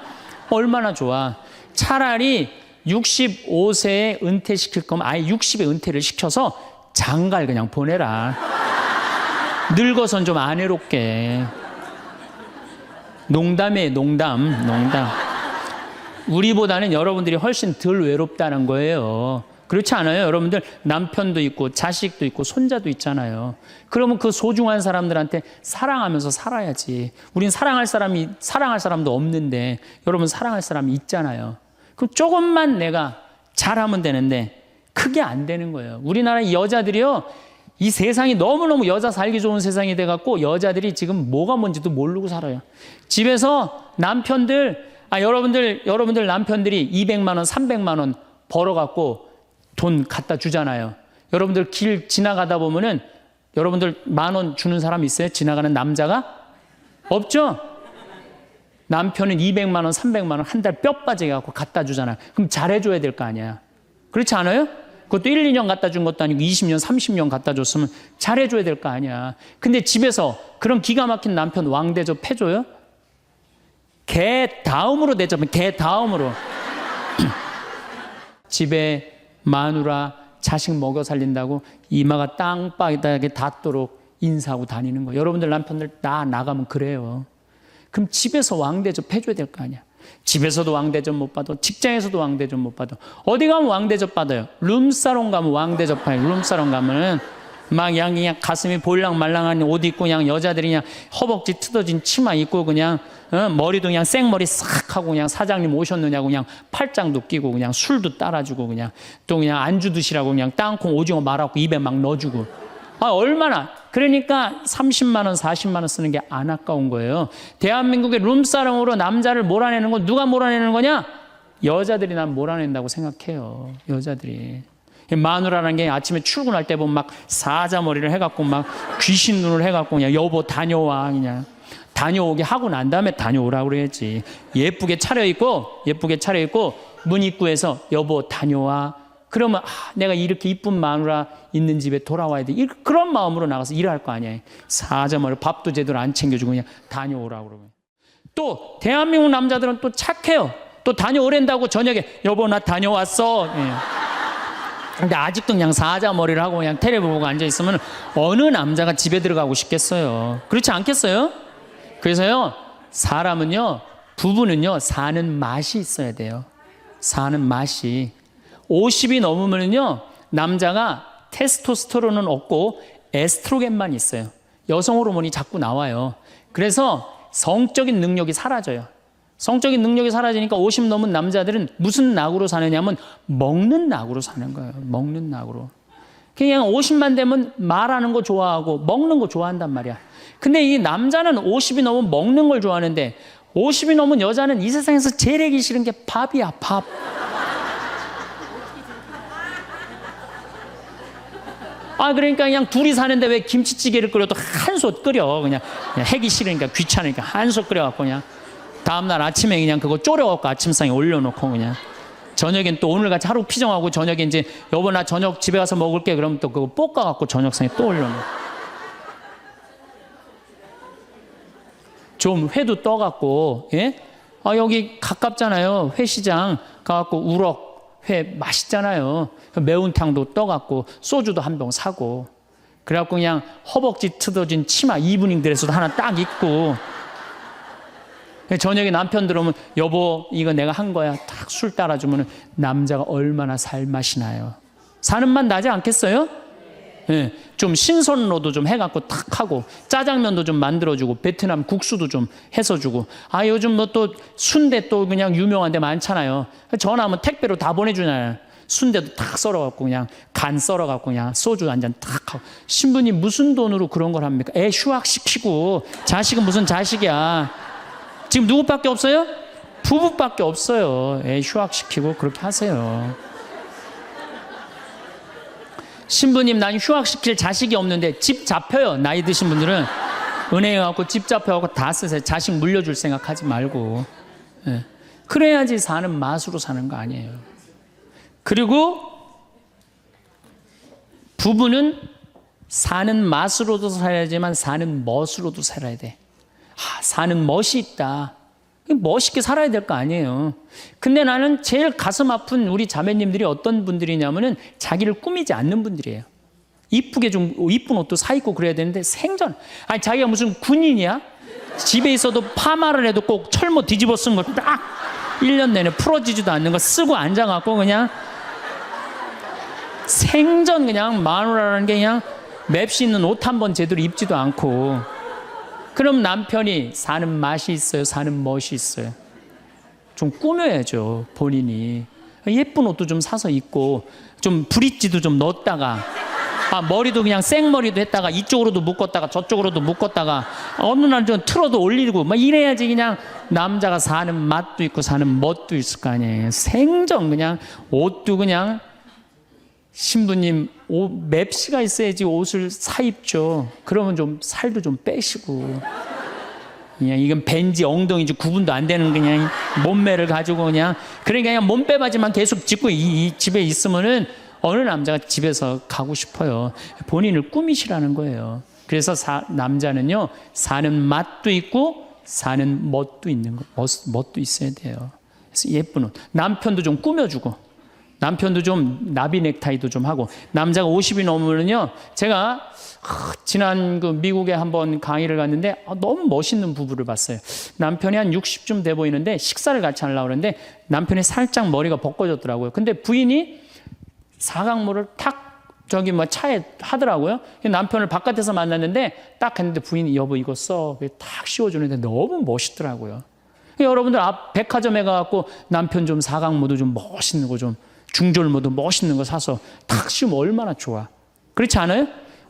얼마나 좋아. 차라리 65세에 은퇴시킬 거면 아예 60에 은퇴를 시켜서 장가를 그냥 보내라. 늙어선 좀 안 외롭게. 농담이에요, 농담. 우리보다는 여러분들이 훨씬 덜 외롭다는 거예요. 그렇지 않아요? 여러분들 남편도 있고 자식도 있고 손자도 있잖아요. 그러면 그 소중한 사람들한테 사랑하면서 살아야지. 우린 사랑할 사람도 없는데 여러분 사랑할 사람이 있잖아요. 그럼 조금만 내가 잘하면 되는데 그게 안 되는 거예요. 우리나라 여자들이요, 이 세상이 너무너무 여자 살기 좋은 세상이 돼갖고 여자들이 지금 뭐가 뭔지도 모르고 살아요. 집에서 남편들, 여러분들 남편들이 200만 원, 300만 원 벌어갖고 돈 갖다 주잖아요. 여러분들 길 지나가다 보면은 여러분들 10,000원 주는 사람 있어요? 지나가는 남자가? 없죠? 남편은 200만 원, 300만 원 한 달 뼈 빠지게 갖고 갖다 주잖아요. 그럼 잘해줘야 될 거 아니야. 그렇지 않아요? 그것도 1, 2년 갖다 준 것도 아니고 20년, 30년 갖다 줬으면 잘해줘야 될 거 아니야. 근데 집에서 그런 기가 막힌 남편 왕대접 해줘요? 개 다음으로 대접은 개 다음으로. 집에 마누라 자식 먹여 살린다고 이마가 땅바닥에 닿도록 인사하고 다니는 거예요. 여러분들 남편들 다 나가면 그래요. 그럼 집에서 왕대접 해줘야 될 거 아니야. 집에서도 왕대접 못 받아, 직장에서도 왕대접 못 받아. 어디 가면 왕대접 받아요. 룸사롱 가면 왕대접 받아요. 룸사롱 가면은 막 그냥 가슴이 볼랑말랑한 옷 입고 그냥 여자들이 그냥 허벅지 뜯어진 치마 입고 그냥 머리도 그냥 생머리 싹 하고 그냥 사장님 오셨느냐고 그냥 팔짱도 끼고 그냥 술도 따라주고 그냥 또 그냥 안주 드시라고 그냥 땅콩 오징어 말아갖고 입에 막 넣어주고. 아, 얼마나. 그러니까 30만 원, 40만 원 쓰는 게 안 아까운 거예요. 대한민국의 룸사롱으로 남자를 몰아내는 건 누가 몰아내는 거냐? 여자들이 난 몰아낸다고 생각해요. 여자들이. 마누라라는 게 아침에 출근할 때 보면 막 사자머리를 해갖고 막 귀신 눈을 해갖고 그냥 여보 다녀와 그냥 다녀오게 하고 난 다음에 다녀오라고 그래야지. 예쁘게 차려입고 문 입구에서 여보 다녀와. 그러면 내가 이렇게 이쁜 마누라 있는 집에 돌아와야 돼. 그런 마음으로 나가서 일할 거 아니야. 사자머리 밥도 제대로 안 챙겨주고 그냥 다녀오라고 그러고. 또 대한민국 남자들은 또 착해요. 또 다녀오랜다고 저녁에 여보 나 다녀왔어. 예. 근데 아직도 그냥 사자머리를 하고 그냥 텔레비 보고 앉아있으면 어느 남자가 집에 들어가고 싶겠어요. 그렇지 않겠어요? 그래서요, 사람은요, 부부는요, 사는 맛이 있어야 돼요. 사는 맛이. 50이 넘으면요, 남자가 테스토스테론은 없고 에스트로겐만 있어요. 여성 호르몬이 자꾸 나와요. 그래서 성적인 능력이 사라져요. 성적인 능력이 사라지니까 50 넘은 남자들은 무슨 낙으로 사느냐면 먹는 낙으로 사는 거예요. 먹는 낙으로. 그냥 50만 되면 말하는 거 좋아하고 먹는 거 좋아한단 말이야. 근데 이 남자는 50이 넘으면 먹는 걸 좋아하는데 50이 넘은 여자는 이 세상에서 제일 하기 싫은 게 밥이야, 밥. 아, 그러니까 그냥 둘이 사는데 왜 김치찌개를 끓여도 한솥 끓여. 그냥 하기 싫으니까 귀찮으니까 한솥 끓여갖고 그냥 다음날 아침에 그냥 그거 졸여갖고 아침상에 올려놓고 그냥 저녁엔 또 오늘같이 하루 피정하고 저녁에 이제 여보 나 저녁 집에 가서 먹을게 그러면 또 그거 볶아갖고 저녁상에 또 올려놓고 좀 회도 떠갖고 예? 아 여기 가깝잖아요. 회시장 가갖고 우럭 회 맛있잖아요. 매운탕도 떠갖고 소주도 한 병 사고 그래갖고 그냥 허벅지 뜯어진 치마 이브닝 드레스도 하나 딱 입고 저녁에 남편 들어오면 여보 이거 내가 한 거야 딱 술 따라주면 남자가 얼마나 살맛이 나요. 사는 맛 나지 않겠어요? 예, 좀 신선로도 좀 해갖고 탁 하고 짜장면도 좀 만들어주고 베트남 국수도 좀 해서 주고 아 요즘 뭐 또 순대 또 그냥 유명한 데 많잖아요. 전화하면 택배로 다 보내주잖아요. 순대도 탁 썰어갖고 그냥 간 썰어갖고 그냥 소주 한 잔 탁 하고 신부님 무슨 돈으로 그런 걸 합니까? 애 휴학시키고 자식은 무슨 자식이야. 지금 누구밖에 없어요? 부부밖에 없어요. 애 휴학시키고 그렇게 하세요. 신부님 난 휴학시킬 자식이 없는데 집 잡혀요. 나이 드신 분들은 은행에 가고 집 잡혀갖고 다 쓰세요. 자식 물려줄 생각하지 말고. 예. 그래야지 사는 맛으로 사는 거 아니에요. 그리고 부부는 사는 맛으로도 살아야지만 사는 멋으로도 살아야 돼. 사는 멋이 있다. 멋있게 살아야 될 거 아니에요. 근데 나는 제일 가슴 아픈 우리 자매님들이 어떤 분들이냐면은 자기를 꾸미지 않는 분들이에요. 이쁘게 좀 이쁜 옷도 사 입고 그래야 되는데 생전 아니 자기가 무슨 군인이야? 집에 있어도 파마를 해도 꼭 철모 뒤집어 쓴 거 딱 1년 내내 풀어지지도 않는 거 쓰고 앉아갖고 그냥 생전 그냥 마누라라는 게 그냥 맵시 있는 옷 한 번 제대로 입지도 않고 그럼 남편이 사는 맛이 있어요? 사는 멋이 있어요? 좀 꾸며야죠, 본인이. 예쁜 옷도 좀 사서 입고, 좀 브릿지도 좀 넣었다가, 머리도 그냥 생머리도 했다가, 이쪽으로도 묶었다가, 저쪽으로도 묶었다가, 어느 날 좀 틀어도 올리고, 막 이래야지 그냥 남자가 사는 맛도 있고, 사는 멋도 있을 거 아니에요. 생전 그냥 옷도 그냥, 신부님 맵시가 있어야지 옷을 사 입죠. 그러면 좀 살도 좀 빼시고 그냥 이건 벤지 엉덩이지 구분도 안 되는 그냥 몸매를 가지고 그냥 그러니까 그냥 몸빼바지만 계속 짚고 이 집에 있으면은 어느 남자가 집에서 가고 싶어요. 본인을 꾸미시라는 거예요. 그래서 남자는요 사는 맛도 있고 사는 멋도 있는 거 멋도 있어야 돼요. 그래서 예쁜 옷 남편도 좀 꾸며주고 남편도 좀 나비 넥타이도 좀 하고, 남자가 50이 넘으면요, 제가 지난 그 미국에 한번 강의를 갔는데 너무 멋있는 부부를 봤어요. 남편이 한 60쯤 돼 보이는데 식사를 같이 하려고 그러는데 남편이 살짝 머리가 벗겨졌더라고요. 근데 부인이 사각모를 탁 저기 뭐 차에 하더라고요. 남편을 바깥에서 만났는데 딱 했는데 부인이 여보 이거 써. 탁 씌워주는데 너무 멋있더라고요. 여러분들 앞 백화점에 가갖고 남편 좀 사각모도 좀 멋있는 거 좀 중절모도 멋있는 거 사서 탁 씌우면 얼마나 좋아. 그렇지 않아요?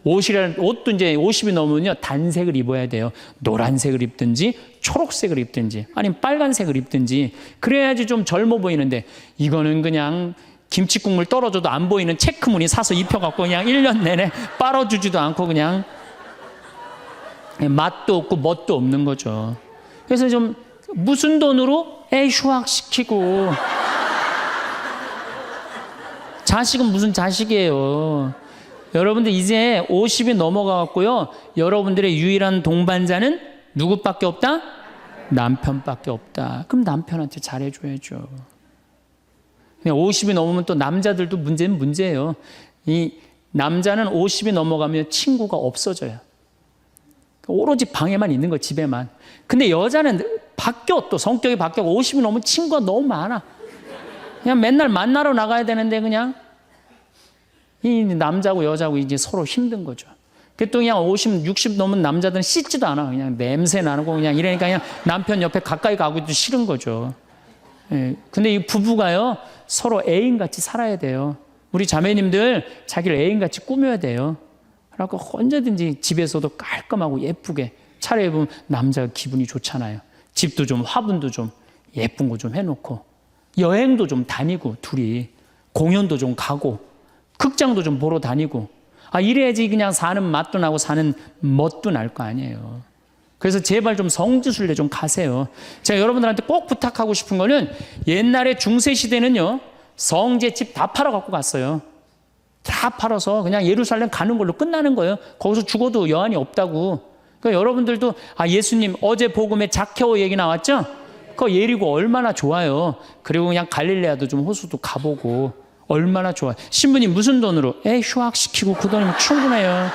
옷도 이제 50이 넘으면요 단색을 입어야 돼요. 노란색을 입든지 초록색을 입든지 아니면 빨간색을 입든지 그래야지 좀 젊어 보이는데 이거는 그냥 김치 국물 떨어져도 안 보이는 체크무늬 사서 입혀갖고 그냥 1년 내내 빨아주지도 않고 그냥 맛도 없고 멋도 없는 거죠. 그래서 좀 무슨 돈으로 애 휴학시키고 자식은 무슨 자식이에요. 여러분들 이제 50이 넘어가갖고요. 여러분들의 유일한 동반자는 누구밖에 없다? 남편밖에 없다. 그럼 남편한테 잘해줘야죠. 50이 넘으면 또 남자들도 문제는 문제예요. 이 남자는 50이 넘어가면 친구가 없어져요. 오로지 방에만 있는 거 집에만. 근데 여자는 바뀌어 또 성격이 바뀌어 50이 넘으면 친구가 너무 많아. 그냥 맨날 만나러 나가야 되는데 그냥 이 남자고 여자고 이제 서로 힘든 거죠. 또 그냥 50, 60 넘은 남자들은 씻지도 않아. 그냥 냄새 나고 그냥 이러니까 그냥 남편 옆에 가까이 가기도 싫은 거죠. 예. 근데 이 부부가요 서로 애인같이 살아야 돼요. 우리 자매님들 자기를 애인같이 꾸며야 돼요. 그래갖고 언제든지 집에서도 깔끔하고 예쁘게 차려입으면 남자가 기분이 좋잖아요. 집도 좀 화분도 좀 예쁜 거 좀 해놓고 여행도 좀 다니고 둘이 공연도 좀 가고 극장도 좀 보러 다니고 이래야지 그냥 사는 맛도 나고 사는 멋도 날 거 아니에요. 그래서 제발 좀 성지순례 좀 가세요. 제가 여러분들한테 꼭 부탁하고 싶은 거는 옛날에 중세시대는요 성제집 다 팔아갖고 갔어요. 다 팔아서 그냥 예루살렘 가는 걸로 끝나는 거예요. 거기서 죽어도 여한이 없다고. 그러니까 여러분들도 예수님 어제 복음에 자케오 얘기 나왔죠? 그 예리고 얼마나 좋아요. 그리고 그냥 갈릴레아도 좀 호수도 가보고 얼마나 좋아요. 신부님 무슨 돈으로? 휴학시키고 그 돈이면 충분해요.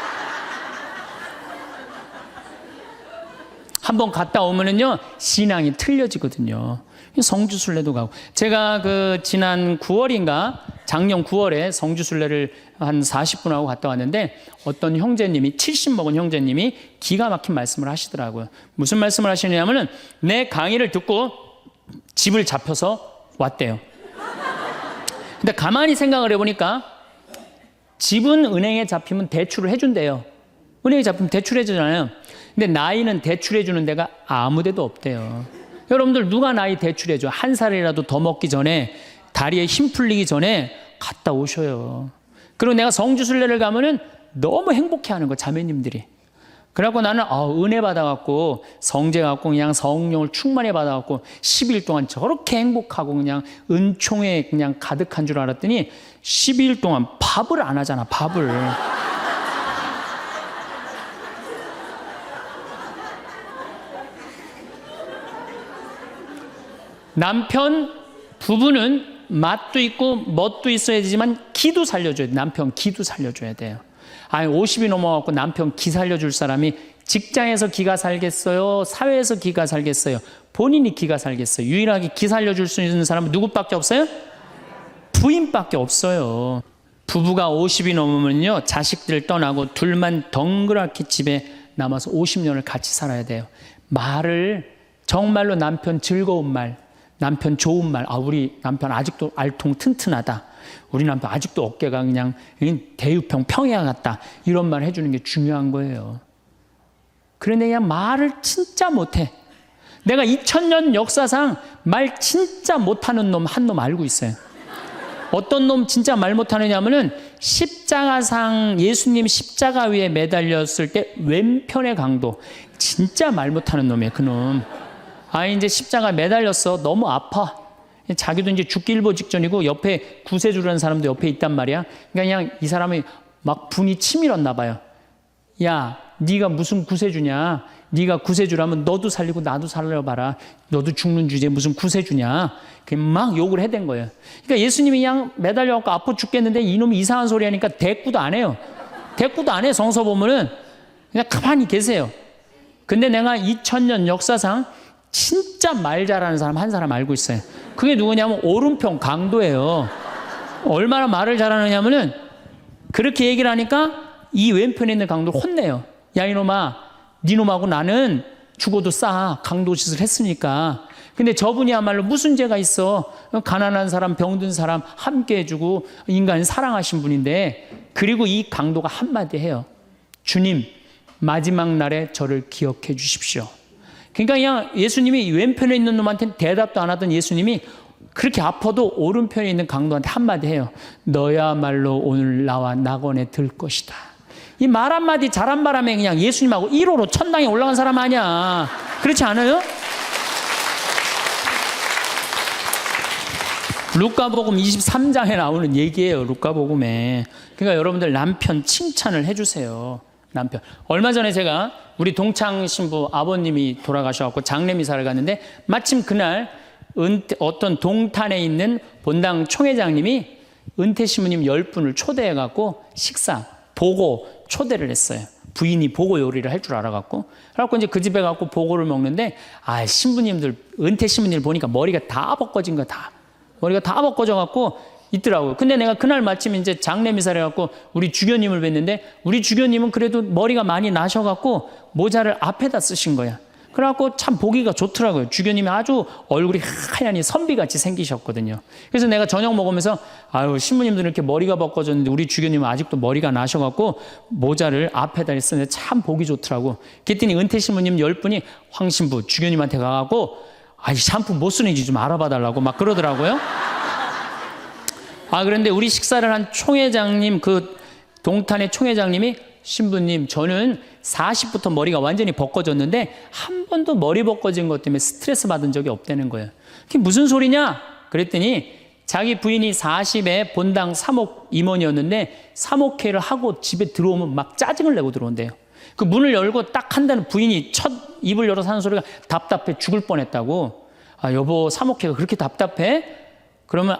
한번 갔다 오면은요 신앙이 틀려지거든요. 성주순례도 가고 제가 그 지난 9월인가 작년 9월에 성주순례를 한 40분 하고 갔다 왔는데 어떤 형제님이 70 먹은 형제님이 기가 막힌 말씀을 하시더라고요. 무슨 말씀을 하시냐면은 내 강의를 듣고 집을 잡혀서 왔대요. 근데 가만히 생각을 해보니까 집은 은행에 잡히면 대출을 해준대요. 은행에 잡히면 대출해주잖아요. 근데 나이는 대출해주는 데가 아무 데도 없대요. 여러분들 누가 나이 대출해줘? 한 살이라도 더 먹기 전에 다리에 힘 풀리기 전에 갔다 오셔요. 그리고 내가 성주순례를 가면은 너무 행복해하는 거 자매님들이. 그래갖고 나는 은혜 받아갖고 성제 갖고 그냥 성령을 충만히 받아갖고 10일 동안 저렇게 행복하고 그냥 은총에 그냥 가득한 줄 알았더니 12일 동안 밥을 안 하잖아. 밥을. 남편 부부는 맛도 있고 멋도 있어야 되지만 기도 살려줘야 돼. 남편 기도 살려줘야 돼요. 50이 넘어갖고 남편 기 살려줄 사람이 직장에서 기가 살겠어요? 사회에서 기가 살겠어요? 본인이 기가 살겠어요? 유일하게 기 살려줄 수 있는 사람은 누구밖에 없어요? 부인밖에 없어요. 부부가 50이 넘으면요 자식들 떠나고 둘만 덩그랗게 집에 남아서 50년을 같이 살아야 돼요. 말을 정말로 남편 즐거운 말, 남편 좋은 말, 우리 남편 아직도 알통 튼튼하다. 우리 남편 아직도 어깨가 그냥 대유평 평야 같다. 이런 말 해주는 게 중요한 거예요. 그런데 그냥 말을 진짜 못해. 내가 2000년 역사상 말 진짜 못하는 놈 한 놈 알고 있어요. 어떤 놈 진짜 말 못하느냐 하면은 십자가상 예수님 십자가 위에 매달렸을 때 왼편의 강도 진짜 말 못하는 놈이에요. 그놈. 이제 십자가 매달렸어. 너무 아파. 자기도 이제 죽기 일보 직전이고 옆에 구세주라는 사람도 옆에 있단 말이야. 그러니까 그냥 이 사람이 막 분이 치밀었나 봐요. 야, 네가 무슨 구세주냐? 네가 구세주라면 너도 살리고 나도 살려봐라. 너도 죽는 주제에 무슨 구세주냐. 그냥 막 욕을 해댄 거예요. 그러니까 예수님이 그냥 매달려갖고 아파 죽겠는데 이놈이 이상한 소리 하니까 대꾸도 안 해요. 대꾸도 안 해. 성서 보면은 그냥 가만히 계세요. 근데 내가 2000년 역사상 진짜 말 잘하는 사람 한 사람 알고 있어요. 그게 누구냐면 오른편 강도예요. 얼마나 말을 잘하느냐면은 그렇게 얘기를 하니까 이 왼편에 있는 강도를 혼내요. 야 이놈아, 니놈하고 나는 죽어도 싸. 강도 짓을 했으니까. 근데 저분이야말로 무슨 죄가 있어. 가난한 사람, 병든 사람 함께 해주고 인간을 사랑하신 분인데, 그리고 이 강도가 한마디 해요. 주님, 마지막 날에 저를 기억해 주십시오. 그러니까 그냥 예수님이 왼편에 있는 놈한테는 대답도 안 하던 예수님이 그렇게 아파도 오른편에 있는 강도한테 한마디 해요. 너야말로 오늘 나와 낙원에 들 것이다. 이 말 한마디 잘한 바람에 그냥 예수님하고 1호로 천당에 올라간 사람 아니야. 그렇지 않아요? 루카복음 23장에 나오는 얘기예요. 루카복음에. 그러니까 여러분들 남편 칭찬을 해주세요. 남편. 얼마 전에 제가 우리 동창 신부 아버님이 돌아가셔갖고 장례미사를 갔는데 마침 그날 어떤 동탄에 있는 본당 총회장님이 은퇴 신부님 10분을 초대해갖고 식사, 보고 초대를 했어요. 부인이 보고 요리를 할 줄 알아갖고. 그래갖고 이제 그 집에 가고 보고를 먹는데, 신부님들, 은퇴 신부님들 보니까 머리가 다 벗겨진 거 다. 머리가 다 벗겨져갖고 있더라고요. 근데 내가 그날 마침 이제 장례미사를 해갖고 우리 주교님을 뵀는데, 우리 주교님은 그래도 머리가 많이 나셔갖고 모자를 앞에다 쓰신 거야. 그래갖고 참 보기가 좋더라고요. 주교님이 아주 얼굴이 하얀이 선비같이 생기셨거든요. 그래서 내가 저녁 먹으면서 신부님들은 이렇게 머리가 벗겨졌는데 우리 주교님은 아직도 머리가 나셔갖고 모자를 앞에다 쓰는데 참 보기 좋더라고. 그랬더니 은퇴 신부님 10분이 황 신부 주교님한테 가갖고 샴푸 못 쓰는지 좀 알아봐 달라고 막 그러더라고요. 그런데 우리 식사를 한 총회장님, 그 동탄의 총회장님이, 신부님, 저는 40부터 머리가 완전히 벗겨졌는데 한 번도 머리 벗겨진 것 때문에 스트레스 받은 적이 없다는 거예요. 그게 무슨 소리냐? 그랬더니 자기 부인이 40에 본당 사목 임원이었는데 사목회를 하고 집에 들어오면 막 짜증을 내고 들어온대요. 그 문을 열고 딱 한다는 부인이 첫 입을 열어서 하는 소리가 답답해 죽을 뻔했다고. 여보, 사목회가 그렇게 답답해? 그러면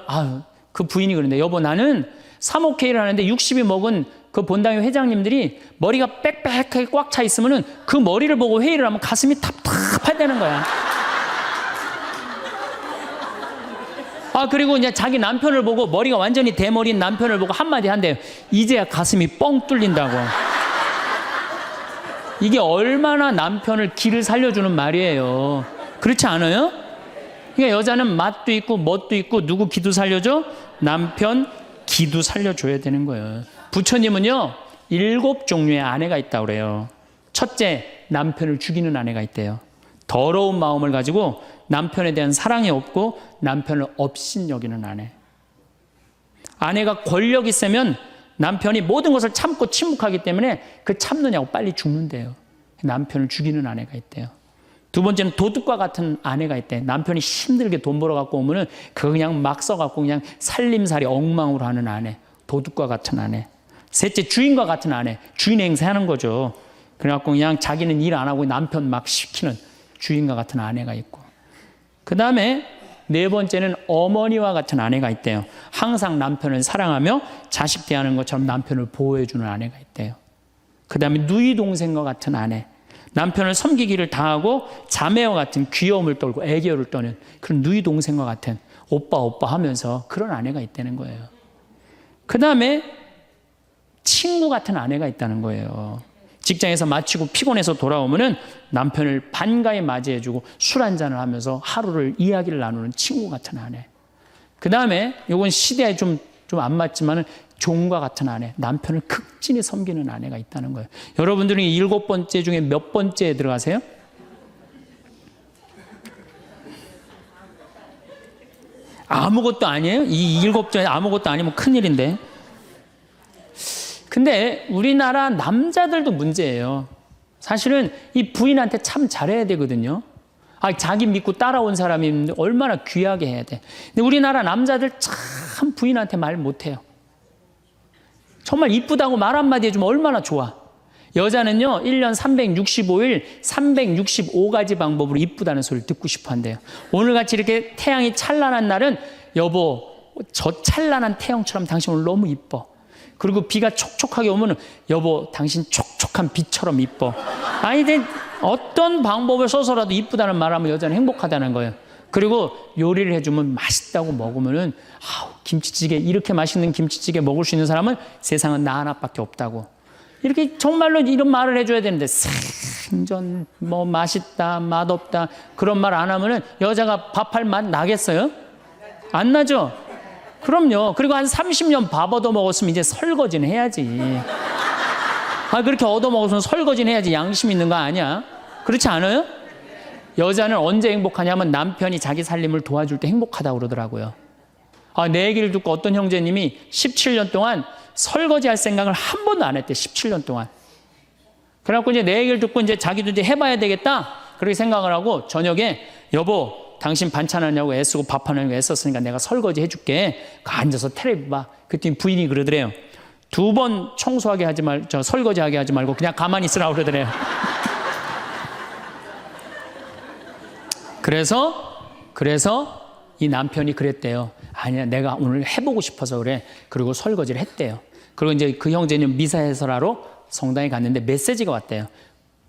그 부인이 그런데, 여보, 나는 사목회를 하는데 60이 먹은 그 본당의 회장님들이 머리가 빽빽하게 꽉 차 있으면은 그 머리를 보고 회의를 하면 가슴이 답답하다는 거야. 그리고 이제 자기 남편을 보고, 머리가 완전히 대머리인 남편을 보고 한마디 한대요. 이제야 가슴이 뻥 뚫린다고. 이게 얼마나 남편을 기를 살려주는 말이에요. 그렇지 않아요? 그러니까 여자는 맛도 있고 멋도 있고 누구 기도 살려줘? 남편 기도 살려줘야 되는 거예요. 부처님은요 7종류의 아내가 있다고 그래요. 첫째, 남편을 죽이는 아내가 있대요. 더러운 마음을 가지고 남편에 대한 사랑이 없고 남편을 업신여기는 아내. 아내가 권력이 있으면 남편이 모든 것을 참고 침묵하기 때문에 그 참느냐고 빨리 죽는데요. 남편을 죽이는 아내가 있대요. 두 번째는 도둑과 같은 아내가 있대. 남편이 힘들게 돈 벌어 갖고 오면은 그거 그냥 막 써갖고 그냥 살림살이 엉망으로 하는 아내. 도둑과 같은 아내. 셋째, 주인과 같은 아내. 주인 행세하는 거죠. 그래갖고 그냥 자기는 일 안 하고 남편 막 시키는 주인과 같은 아내가 있고. 그 다음에 네 번째는 어머니와 같은 아내가 있대요. 항상 남편을 사랑하며 자식 대하는 것처럼 남편을 보호해주는 아내가 있대요. 그 다음에 누이 동생과 같은 아내. 남편을 섬기기를 다하고 자매와 같은 귀여움을 떨고 애교를 떠는 그런 누이 동생과 같은 오빠 하면서 그런 아내가 있다는 거예요. 그 다음에 친구 같은 아내가 있다는 거예요. 직장에서 마치고 피곤해서 돌아오면은 남편을 반가이 맞이해주고 술 한잔을 하면서 하루를 이야기를 나누는 친구 같은 아내. 그 다음에 이건 시대에 좀 안 맞지만은 종과 같은 아내, 남편을 극진히 섬기는 아내가 있다는 거예요. 여러분들은 이 7번째 중에 몇 번째에 들어가세요? 아무것도 아니에요? 이 7번째 아무것도 아니면 큰일인데. 근데 우리나라 남자들도 문제예요. 사실은 이 부인한테 참 잘해야 되거든요. 자기 믿고 따라온 사람이 얼마나 귀하게 해야 돼. 근데 우리나라 남자들 참 부인한테 말 못해요. 정말 이쁘다고 말 한마디 해주면 얼마나 좋아. 여자는요, 1년 365일 365가지 방법으로 이쁘다는 소리를 듣고 싶어 한대요. 오늘같이 이렇게 태양이 찬란한 날은 여보, 저 찬란한 태양처럼 당신 오늘 너무 이뻐. 그리고 비가 촉촉하게 오면 여보, 당신 촉촉한 비처럼 이뻐. 아니, 어떤 방법을 써서라도 이쁘다는 말하면 여자는 행복하다는 거예요. 그리고 요리를 해주면 맛있다고 먹으면은 김치찌개, 이렇게 맛있는 김치찌개 먹을 수 있는 사람은 세상은 나 하나밖에 없다고. 이렇게 정말로 이런 말을 해줘야 되는데 생전 뭐 맛있다, 맛없다 그런 말 안 하면은 여자가 밥할 맛 나겠어요? 안 나죠? 그럼요. 그리고 한 30년 밥 얻어먹었으면 이제 설거지는 해야지. 그렇게 얻어먹었으면 설거지는 해야지. 양심 있는 거 아니야? 그렇지 않아요? 여자는 언제 행복하냐면 남편이 자기 살림을 도와줄 때 행복하다고 그러더라고요. 내 얘기를 듣고 어떤 형제님이 17년 동안 설거지 할 생각을 한 번도 안 했대. 17년 동안. 그래갖고 이제 내 얘기를 듣고 이제 자기도 이제 해봐야 되겠다. 그렇게 생각을 하고 저녁에 여보, 당신 반찬하냐고 애쓰고 밥하냐고 애썼으니까 내가 설거지 해줄게. 앉아서 텔레비 봐. 그랬더니 부인이 그러더래요. 2번 청소하게 하지 설거지하게 하지 말고 그냥 가만히 있으라고 그러더래요. 그래서 이 남편이 그랬대요. 아니야, 내가 오늘 해보고 싶어서 그래. 그리고 설거지를 했대요. 그리고 이제 그 형제는 미사 해설하러 성당에 갔는데 메시지가 왔대요.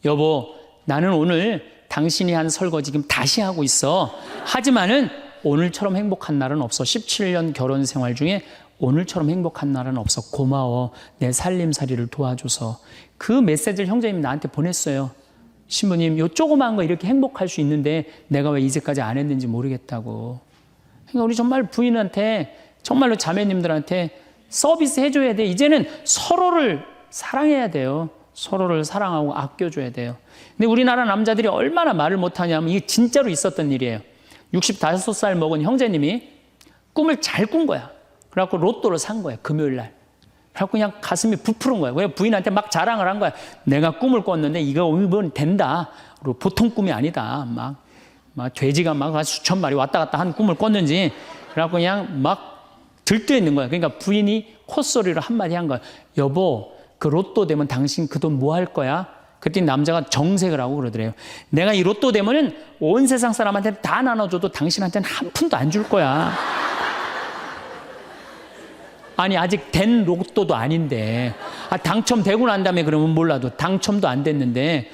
여보, 나는 오늘 당신이 한 설거지 지금 다시 하고 있어. 하지만은 오늘처럼 행복한 날은 없어. 17년 결혼 생활 중에 오늘처럼 행복한 날은 없어. 고마워. 내 살림살이를 도와줘서. 그 메시지를 형제님이 나한테 보냈어요. 신부님, 요 조그마한 거 이렇게 행복할 수 있는데 내가 왜 이제까지 안 했는지 모르겠다고. 그러니까 우리 정말 부인한테, 정말로 자매님들한테 서비스 해줘야 돼. 이제는 서로를 사랑해야 돼요. 서로를 사랑하고 아껴줘야 돼요. 근데 우리나라 남자들이 얼마나 말을 못하냐면 이게 진짜로 있었던 일이에요. 65살 먹은 형제님이 꿈을 잘 꾼 거야. 그래갖고 로또를 산 거야, 금요일 날. 그래갖고 그냥 가슴이 부풀은 거야. 왜 부인한테 막 자랑을 한 거야. 내가 꿈을 꿨는데 이거 이번 된다. 그리고 보통 꿈이 아니다. 막 돼지가 막 수천 마리 왔다 갔다 한 꿈을 꿨는지. 그래갖고 그냥 막 들떠 있는 거야. 그러니까 부인이 콧소리로 한마디 한 거야. 여보, 그 로또 되면 당신 그 돈 뭐 할 거야? 그랬더니 남자가 정색을 하고 그러더래요. 내가 이 로또 되면은 온 세상 사람한테 다 나눠줘도 당신한테는 한 푼도 안 줄 거야. 아니, 아직 된 로또도 아닌데. 당첨되고 난 다음에 그러면 몰라도 당첨도 안 됐는데.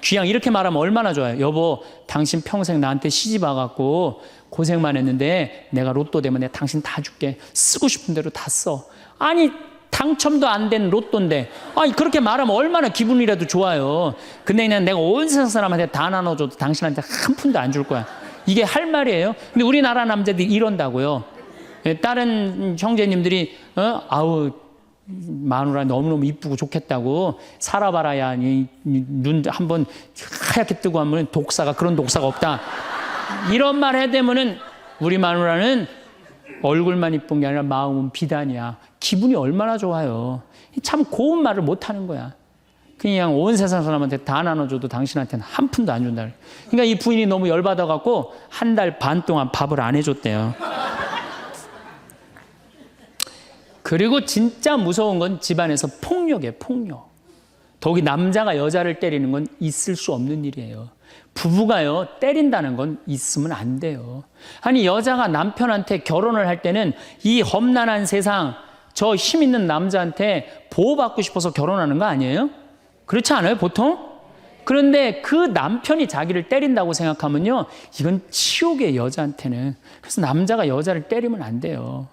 귀양 이렇게 말하면 얼마나 좋아요. 여보, 당신 평생 나한테 시집 와갖고 고생만 했는데 내가 로또 되면 내가 당신 다 줄게. 쓰고 싶은 대로 다 써. 아니, 당첨도 안 된 로또인데. 그렇게 말하면 얼마나 기분이라도 좋아요. 근데 그냥 내가 온 세상 사람한테 다 나눠줘도 당신한테 한 푼도 안 줄 거야. 이게 할 말이에요. 근데 우리나라 남자들이 이런다고요. 다른 형제님들이 마누라 너무너무 이쁘고 좋겠다고 살아봐라야 눈 한번 하얗게 뜨고 하면 그런 독사가 없다. 이런 말 해대면은 우리 마누라는 얼굴만 이쁜 게 아니라 마음은 비단이야. 기분이 얼마나 좋아요. 참 고운 말을 못하는 거야. 그냥 온 세상 사람한테 다 나눠줘도 당신한테는 한 푼도 안 준다. 그러니까 이 부인이 너무 열받아갖고 한 달 반 동안 밥을 안 해줬대요. 그리고 진짜 무서운 건 집안에서 폭력이에요, 폭력. 더욱이 남자가 여자를 때리는 건 있을 수 없는 일이에요. 부부가요, 때린다는 건 있으면 안 돼요. 아니, 여자가 남편한테 결혼을 할 때는 이 험난한 세상, 저 힘 있는 남자한테 보호받고 싶어서 결혼하는 거 아니에요? 그렇지 않아요, 보통? 그런데 그 남편이 자기를 때린다고 생각하면요, 이건 치욕이에요, 여자한테는. 그래서 남자가 여자를 때리면 안 돼요.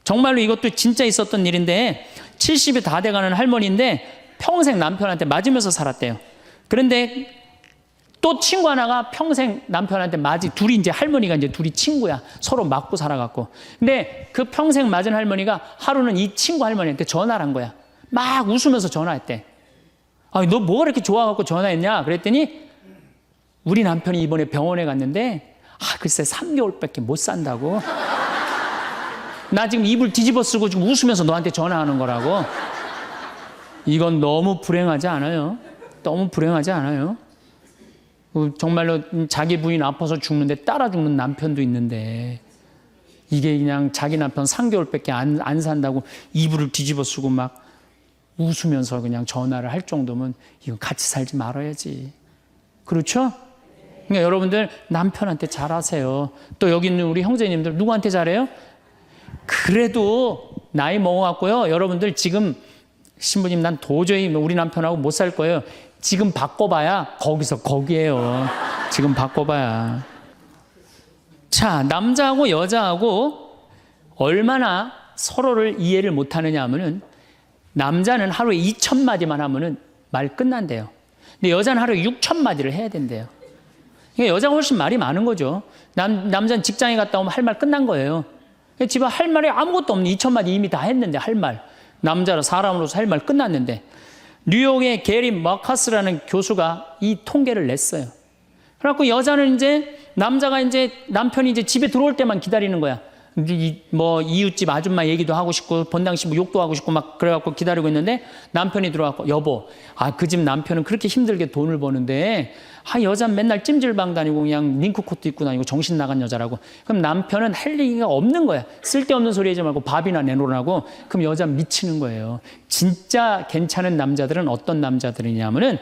정말로 이것도 진짜 있었던 일인데 70이 다 돼가는 할머니인데 평생 남편한테 맞으면서 살았대요. 그런데 또 친구 하나가 평생 남편한테 둘이 이제 할머니가 이제 둘이 친구야. 서로 맞고 살아갖고. 근데 그 평생 맞은 할머니가 하루는 이 친구 할머니한테 전화를 한 거야. 막 웃으면서 전화했대. 너 뭐가 이렇게 좋아갖고 전화했냐? 그랬더니 우리 남편이 이번에 병원에 갔는데 글쎄 3개월밖에 못 산다고. 나 지금 입을 뒤집어 쓰고 지금 웃으면서 너한테 전화하는 거라고. 이건 너무 불행하지 않아요? 너무 불행하지 않아요? 정말로 자기 부인 아파서 죽는데 따라 죽는 남편도 있는데 이게 그냥 자기 남편 3개월밖에 안 산다고 이불을 뒤집어 쓰고 막 웃으면서 그냥 전화를 할 정도면 이거 같이 살지 말아야지. 그렇죠? 그러니까 여러분들 남편한테 잘하세요. 또 여기 있는 우리 형제님들 누구한테 잘해요? 그래도 나이 먹어갖고요. 여러분들 지금 신부님 난 도저히 우리 남편하고 못 살 거예요. 지금 바꿔봐야 거기서 거기에요. 지금 바꿔봐야. 자, 남자하고 여자하고 얼마나 서로를 이해를 못하느냐 하면은 남자는 하루에 2,000마디만 하면은 말 끝난대요. 근데 여자는 하루에 6,000마디를 해야 된대요. 그러니까 여자가 훨씬 말이 많은 거죠. 남자는 직장에 갔다 오면 할 말 끝난 거예요. 집에 할 말이 아무것도 없는 2,000마디 이미 다 했는데 할 말. 남자로 사람으로서 할 말 끝났는데 뉴욕의 게리 머카스라는 교수가 이 통계를 냈어요. 그래갖고 여자는 이제 남자가 이제 남편이 이제 집에 들어올 때만 기다리는 거야. 뭐 이웃집 아줌마 얘기도 하고 싶고 본당시 뭐 욕도 하고 싶고 막 그래갖고 기다리고 있는데 남편이 들어와갖고 여보, 그 집 남편은 그렇게 힘들게 돈을 버는데 여자는 맨날 찜질방 다니고 그냥 링크코트 입고 다니고 정신 나간 여자라고. 그럼 남편은 할 얘기가 없는 거야. 쓸데없는 소리 하지 말고 밥이나 내놓으라고. 그럼 여자는 미치는 거예요. 진짜 괜찮은 남자들은 어떤 남자들이냐면은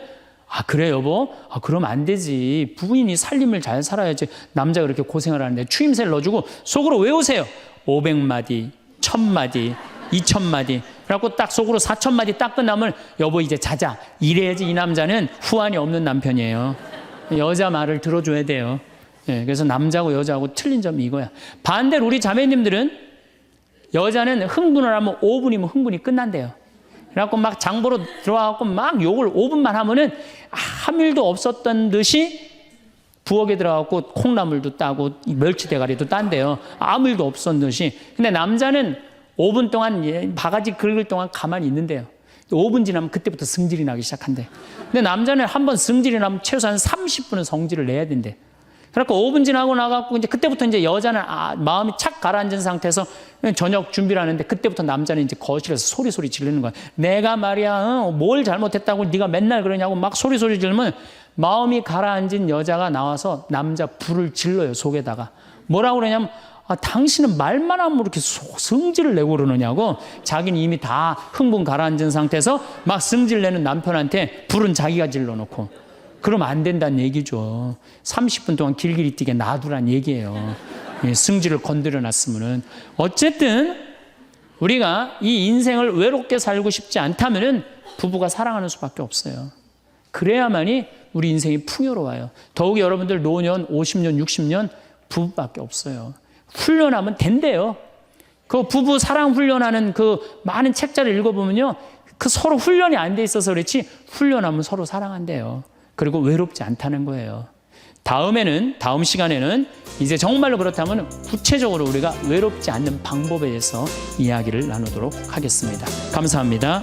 그래 여보? 그럼 안 되지. 부인이 살림을 잘 살아야지. 남자가 그렇게 고생을 하는데 추임새를 넣어주고 속으로 외우세요. 500마디, 1000마디, 2000마디. 그래갖고 딱 속으로 4000마디 딱 끝나면 여보 이제 자자. 이래야지 이 남자는 후환이 없는 남편이에요. 여자 말을 들어줘야 돼요. 그래서 남자하고 여자하고 틀린 점이 이거야. 반대로 우리 자매님들은 여자는 흥분을 하면 5분이면 흥분이 끝난대요. 그래갖고 막 장보러 들어와갖고 막 욕을 5분만 하면은 아무 일도 없었던 듯이 부엌에 들어가갖고 콩나물도 따고 멸치 대가리도 딴대요. 아무 일도 없었던 듯이. 근데 남자는 5분 동안 바가지 긁을 동안 가만히 있는데요. 5분 지나면 그때부터 승질이 나기 시작한대. 근데 남자는 한번 승질이 나면 최소한 30분은 성질을 내야 된대. 그러니까 5분 지나고 나가고 이제 그때부터 이제 여자는 마음이 착 가라앉은 상태에서 저녁 준비를 하는데 그때부터 남자는 이제 거실에서 소리 지르는 거야. 내가 말이야 뭘 잘못했다고 네가 맨날 그러냐고 막 소리 지르면 마음이 가라앉은 여자가 나와서 남자 불을 질러요. 속에다가 뭐라고 그러냐면 당신은 말만 하면 이렇게 성질을 내고 그러느냐고. 자기는 이미 다 흥분 가라앉은 상태에서 막 성질 내는 남편한테 불은 자기가 질러놓고. 그러면 안 된다는 얘기죠. 30분 동안 길길이 뛰게 놔두란 얘기예요. 승질을 건드려 놨으면은. 어쨌든 우리가 이 인생을 외롭게 살고 싶지 않다면은 부부가 사랑하는 수밖에 없어요. 그래야만이 우리 인생이 풍요로워요. 더욱이 여러분들 노년 50년 60년 부부밖에 없어요. 훈련하면 된대요. 그 부부 사랑 훈련하는 그 많은 책자를 읽어보면요, 그 서로 훈련이 안 돼 있어서 그렇지 훈련하면 서로 사랑한대요. 그리고 외롭지 않다는 거예요. 다음 시간에는 이제 정말로 그렇다면 구체적으로 우리가 외롭지 않는 방법에 대해서 이야기를 나누도록 하겠습니다. 감사합니다.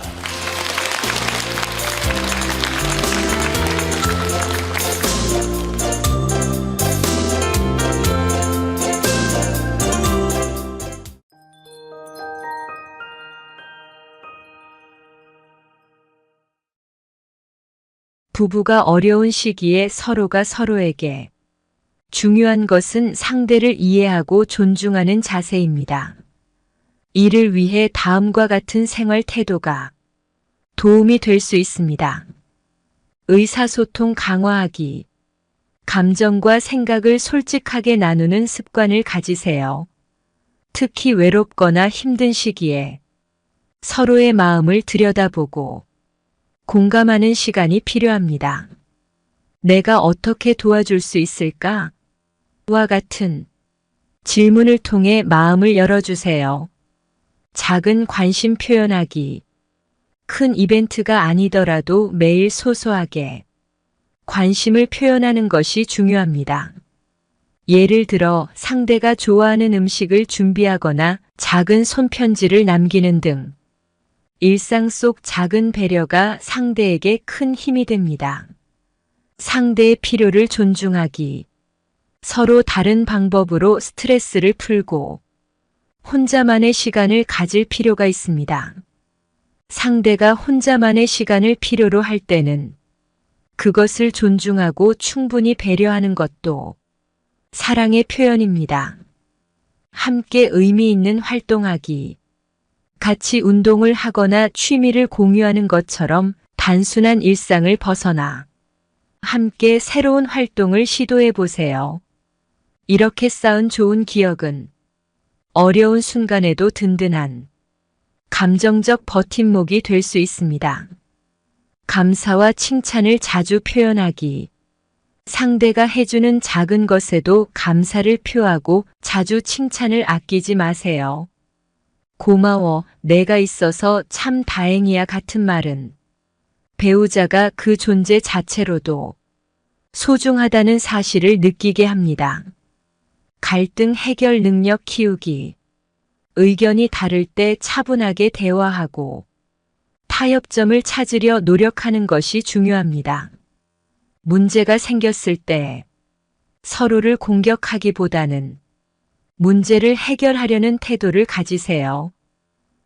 부부가 어려운 시기에 서로가 서로에게 중요한 것은 상대를 이해하고 존중하는 자세입니다. 이를 위해 다음과 같은 생활 태도가 도움이 될 수 있습니다. 의사소통 강화하기. 감정과 생각을 솔직하게 나누는 습관을 가지세요. 특히 외롭거나 힘든 시기에 서로의 마음을 들여다보고 공감하는 시간이 필요합니다. 내가 어떻게 도와줄 수 있을까? 와 같은 질문을 통해 마음을 열어주세요. 작은 관심 표현하기. 큰 이벤트가 아니더라도 매일 소소하게 관심을 표현하는 것이 중요합니다. 예를 들어 상대가 좋아하는 음식을 준비하거나 작은 손편지를 남기는 등 일상 속 작은 배려가 상대에게 큰 힘이 됩니다. 상대의 필요를 존중하기. 서로 다른 방법으로 스트레스를 풀고 혼자만의 시간을 가질 필요가 있습니다. 상대가 혼자만의 시간을 필요로 할 때는 그것을 존중하고 충분히 배려하는 것도 사랑의 표현입니다. 함께 의미 있는 활동하기. 같이 운동을 하거나 취미를 공유하는 것처럼 단순한 일상을 벗어나 함께 새로운 활동을 시도해 보세요. 이렇게 쌓은 좋은 기억은 어려운 순간에도 든든한 감정적 버팀목이 될 수 있습니다. 감사와 칭찬을 자주 표현하기. 상대가 해주는 작은 것에도 감사를 표하고 자주 칭찬을 아끼지 마세요. 고마워, 내가 있어서 참 다행이야 같은 말은 배우자가 그 존재 자체로도 소중하다는 사실을 느끼게 합니다. 갈등 해결 능력 키우기. 의견이 다를 때 차분하게 대화하고 타협점을 찾으려 노력하는 것이 중요합니다. 문제가 생겼을 때 서로를 공격하기보다는 문제를 해결하려는 태도를 가지세요.